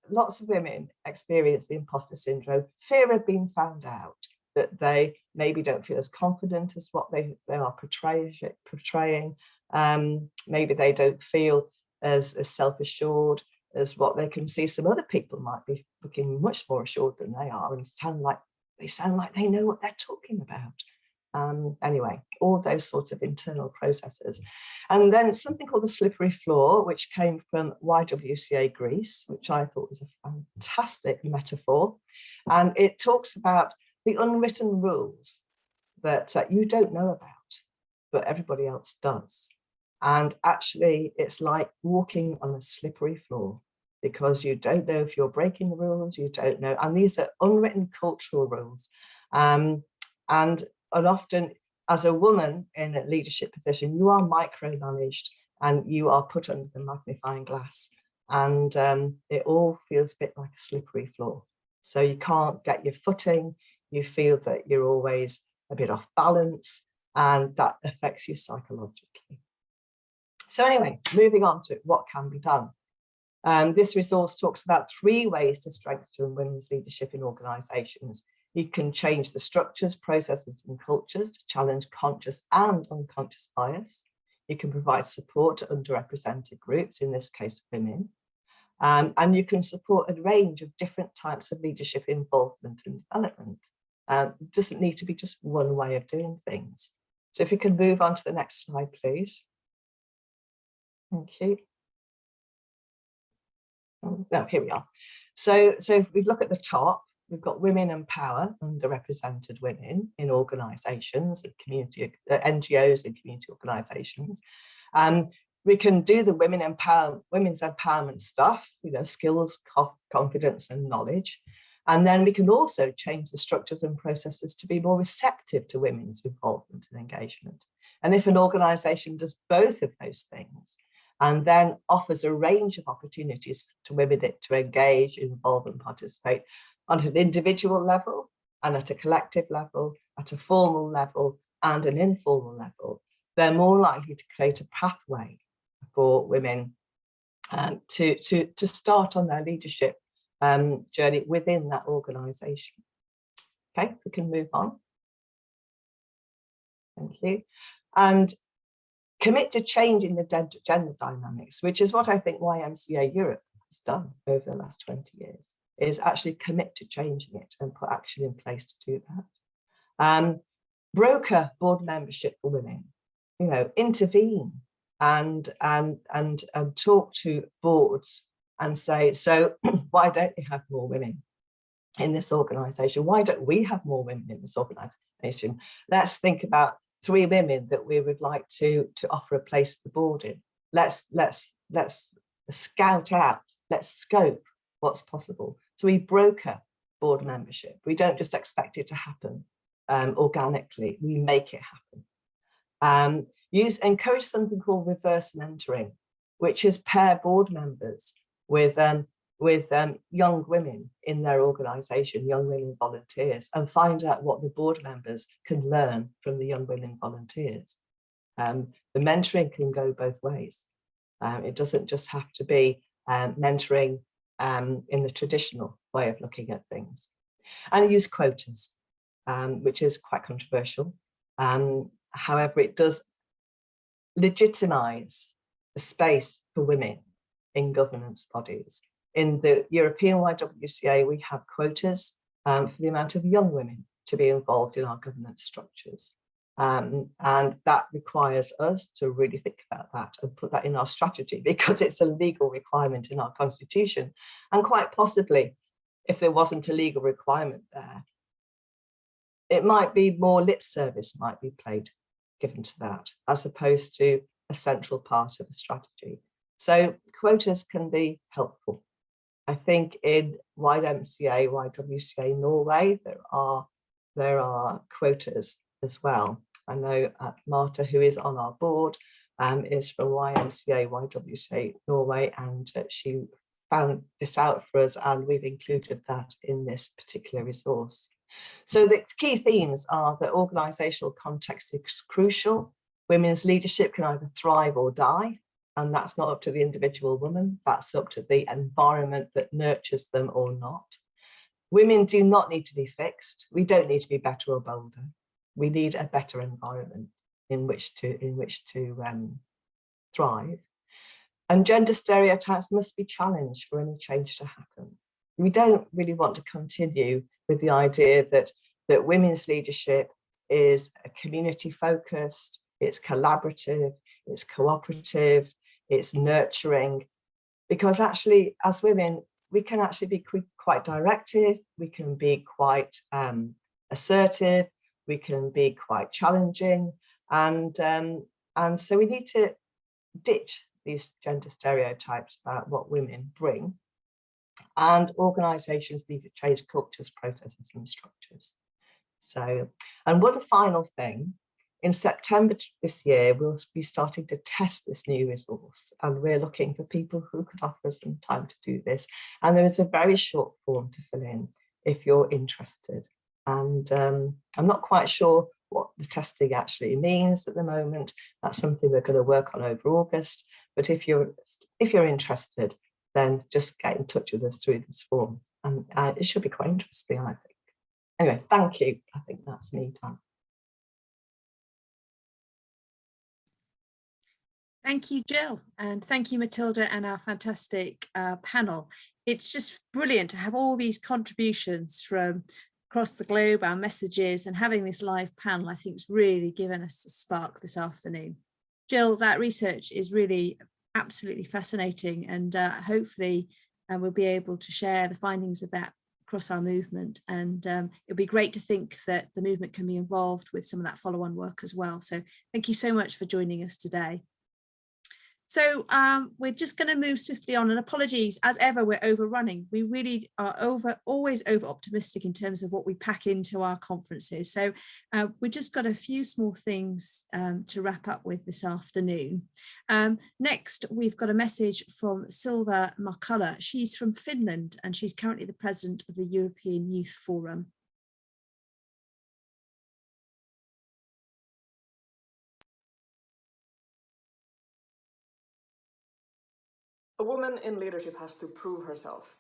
lots of women experience the imposter syndrome, fear of being found out, that they maybe don't feel as confident as what they are portraying. Maybe they don't feel as self-assured as what they can see some other people might be looking much more assured than they are and sound like they know what they're talking about. Anyway, all those sorts of internal processes. And then something called the slippery floor, which came from YWCA Greece, which I thought was a fantastic metaphor. And it talks about the unwritten rules that you don't know about, but everybody else does. And actually, it's like walking on a slippery floor because you don't know if you're breaking the rules, you don't know. And these are unwritten cultural rules. And often, as a woman in a leadership position, you are micromanaged and you are put under the magnifying glass. And it all feels a bit like a slippery floor. So you can't get your footing, you feel that you're always a bit off balance, and that affects you psychologically. So anyway, moving on to what can be done. This resource talks about 3 ways to strengthen women's leadership in organisations. You can change the structures, processes and cultures to challenge conscious and unconscious bias. You can provide support to underrepresented groups, in this case women. And you can support a range of different types of leadership involvement and development. It doesn't need to be just one way of doing things. So if we can move on to the next slide, please. Thank you. Oh, here we are. So if we look at the top, we've got women empower underrepresented women in organisations and community NGOs and community organisations. We can do the women's empowerment stuff, skills, confidence and knowledge. And then we can also change the structures and processes to be more receptive to women's involvement and engagement. And if an organisation does both of those things, and then offers a range of opportunities to women to engage, involve and participate on an individual level and at a collective level, at a formal level and an informal level, they're more likely to create a pathway for women to start on their leadership journey within that organisation. Okay, we can move on. Thank you. And commit to changing the gender dynamics, which is what I think YMCA Europe has done over the last 20 years, is actually commit to changing it and put action in place to do that. Broker board membership for women, intervene and talk to boards and say, so why don't we have more women in this organisation? Why don't we have more women in this organisation? Let's think about 3 women that we would like to offer a place to the board in. Let's scout out, let's scope what's possible. So we broker board membership. We don't just expect it to happen organically, we make it happen. Encourage something called reverse mentoring, which is pair board members with young women in their organisation, young women volunteers, and find out what the board members can learn from the young women volunteers. The mentoring can go both ways. It doesn't just have to be mentoring in the traditional way of looking at things. And use quotas, which is quite controversial. However, it does legitimise the space for women in governance bodies. In the European YWCA, we have quotas for the amount of young women to be involved in our governance structures. And that requires us to really think about that and put that in our strategy, because it's a legal requirement in our constitution. And quite possibly, if there wasn't a legal requirement there, it might be more lip service might be given to that, as opposed to a central part of the strategy. So quotas can be helpful. I think in YMCA, YWCA Norway, there are quotas as well. I know Marta, who is on our board, is from YMCA, YWCA Norway, and she found this out for us, and we've included that in this particular resource. So the key themes are that organisational context is crucial. Women's leadership can either thrive or die. And that's not up to the individual woman, that's up to the environment that nurtures them or not. Women do not need to be fixed. We don't need to be better or bolder. We need a better environment in which to thrive. And gender stereotypes must be challenged for any change to happen. We don't really want to continue with the idea that women's leadership is community focused, it's collaborative, it's cooperative, it's nurturing, because actually as women, we can actually be quite directive, we can be quite assertive, we can be quite challenging, and so we need to ditch these gender stereotypes about what women bring, and organisations need to change cultures, processes and structures. So, and one final thing, in September this year, we'll be starting to test this new resource, and we're looking for people who could offer us some time to do this. And there is a very short form to fill in if you're interested. And I'm not quite sure what the testing actually means at the moment. That's something we're going to work on over August. But if you're interested, then just get in touch with us through this form. And it should be quite interesting, I think. Anyway, thank you. I think that's me done. Thank you, Jill, and thank you, Matilda, and our fantastic panel. It's just brilliant to have all these contributions from across the globe, our messages, and having this live panel, I think, has really given us a spark this afternoon. Jill, that research is really absolutely fascinating, and hopefully we'll be able to share the findings of that across our movement, and it'll be great to think that the movement can be involved with some of that follow-on work as well. So thank you so much for joining us today. So we're just going to move swiftly on, and apologies as ever, we're overrunning. We really are always over optimistic in terms of what we pack into our conferences. So we just got a few small things to wrap up with this afternoon. Next, we've got a message from Silva Markula. She's from Finland, and she's currently the president of the European Youth Forum. A woman in leadership has to prove herself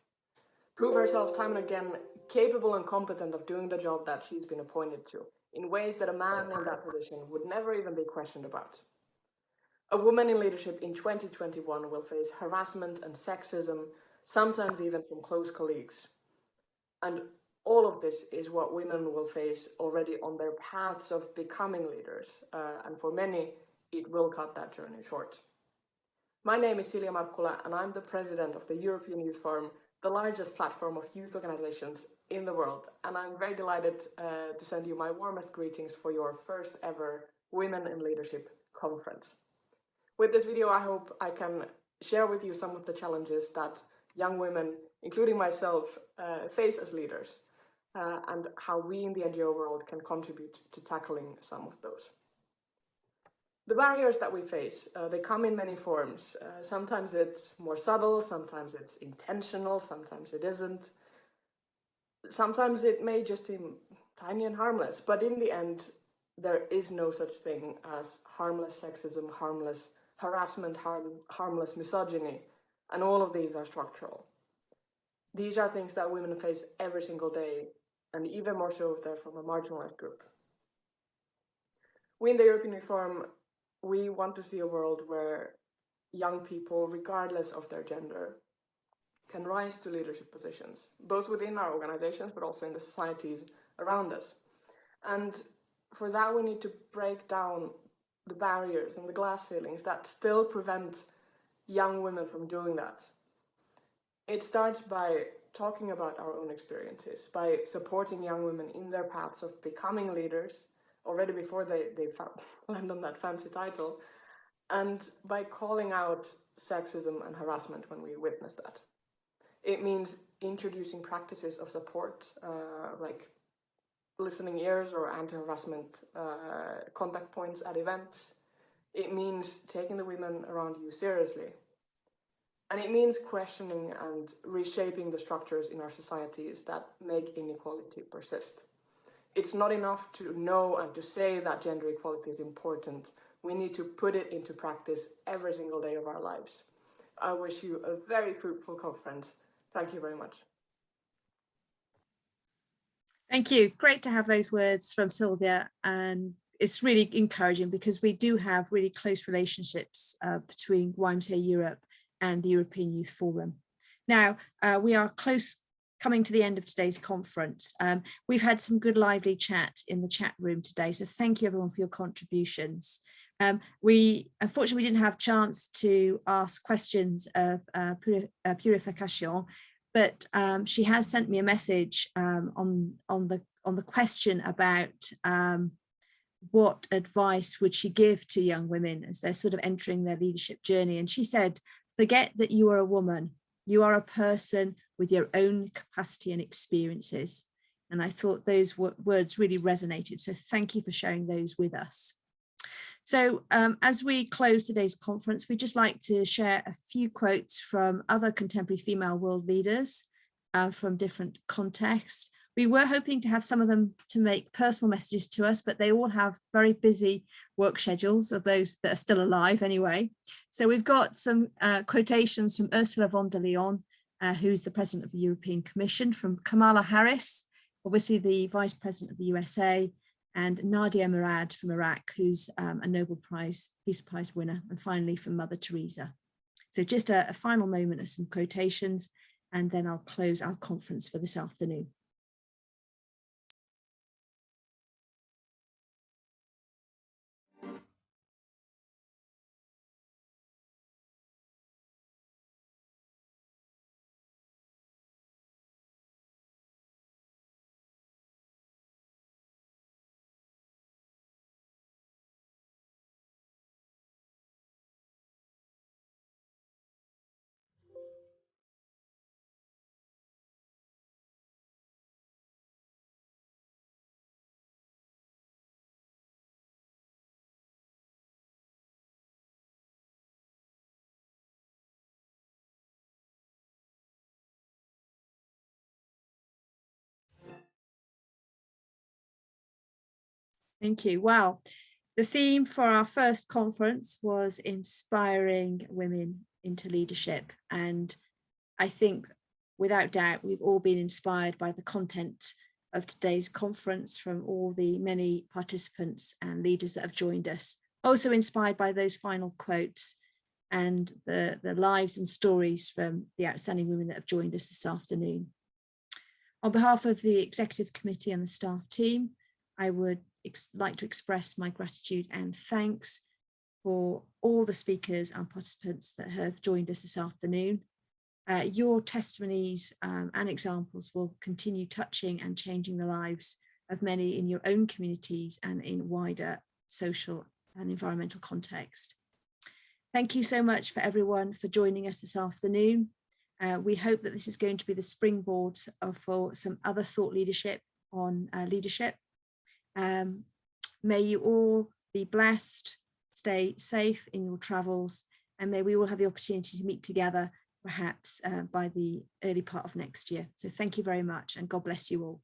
time and again, capable and competent of doing the job that she's been appointed to, in ways that a man in that position would never even be questioned about. A woman in leadership in 2021 will face harassment and sexism, sometimes even from close colleagues. And all of this is what women will face already on their paths of becoming leaders, and for many, it will cut that journey short. My name is Silja Markula, and I'm the president of the European Youth Forum, the largest platform of youth organizations in the world. And I'm very delighted to send you my warmest greetings for your first ever Women in Leadership conference. With this video, I hope I can share with you some of the challenges that young women, including myself, face as leaders, and how we in the NGO world can contribute to tackling some of those. The barriers that we face, they come in many forms. Sometimes it's more subtle, sometimes it's intentional, sometimes it isn't. Sometimes it may just seem tiny and harmless, but in the end, there is no such thing as harmless sexism, harmless harassment, harmless misogyny, and all of these are structural. These are things that women face every single day, and even more so if they're from a marginalized group. We in the European Youth Forum, we want to see a world where young people, regardless of their gender, can rise to leadership positions, both within our organizations, but also in the societies around us. And for that, we need to break down the barriers and the glass ceilings that still prevent young women from doing that. It starts by talking about our own experiences, by supporting young women in their paths of becoming leaders, already before they land on that fancy title, and by calling out sexism and harassment when we witness that. It means introducing practices of support, like listening ears or anti-harassment contact points at events. It means taking the women around you seriously. And it means questioning and reshaping the structures in our societies that make inequality persist. It's not enough to know and to say that gender equality is important. We need to put it into practice every single day of our lives. I wish you a very fruitful conference. Thank you very much. Thank you. Great to have those words from Sylvia, and it's really encouraging because we do have really close relationships between YMCA Europe and the European Youth Forum. Now, we are coming to the end of today's conference. We've had some good lively chat in the chat room today, so thank you everyone for your contributions. Unfortunately, we didn't have a chance to ask questions of Purification, but she has sent me a message on the question about what advice would she give to young women as they're sort of entering their leadership journey. And she said, forget that you are a woman. You are a person with your own capacity and experiences. And I thought those words really resonated. So thank you for sharing those with us. So as we close today's conference, we'd just like to share a few quotes from other contemporary female world leaders from different contexts. We were hoping to have some of them to make personal messages to us, but they all have very busy work schedules of those that are still alive anyway. So we've got some quotations from Ursula von der Leyen, who's the President of the European Commission, from Kamala Harris, obviously the Vice President of the USA, and Nadia Murad from Iraq, who's a Nobel Peace Prize winner, and finally from Mother Teresa. So just a final moment of some quotations, and then I'll close our conference for this afternoon. Thank you. Wow. The theme for our first conference was inspiring women into leadership. And I think without doubt, we've all been inspired by the content of today's conference from all the many participants and leaders that have joined us. Also inspired by those final quotes and the lives and stories from the outstanding women that have joined us this afternoon. On behalf of the Executive Committee and the staff team, I would like to express my gratitude and thanks for all the speakers and participants that have joined us this afternoon. Your testimonies and examples will continue touching and changing the lives of many in your own communities and in wider social and environmental context. Thank you so much for everyone for joining us this afternoon. We hope that this is going to be the springboard for some other thought leadership on leadership. May you all be blessed, stay safe in your travels, and may we all have the opportunity to meet together perhaps by the early part of next year. So thank you very much, and God bless you all.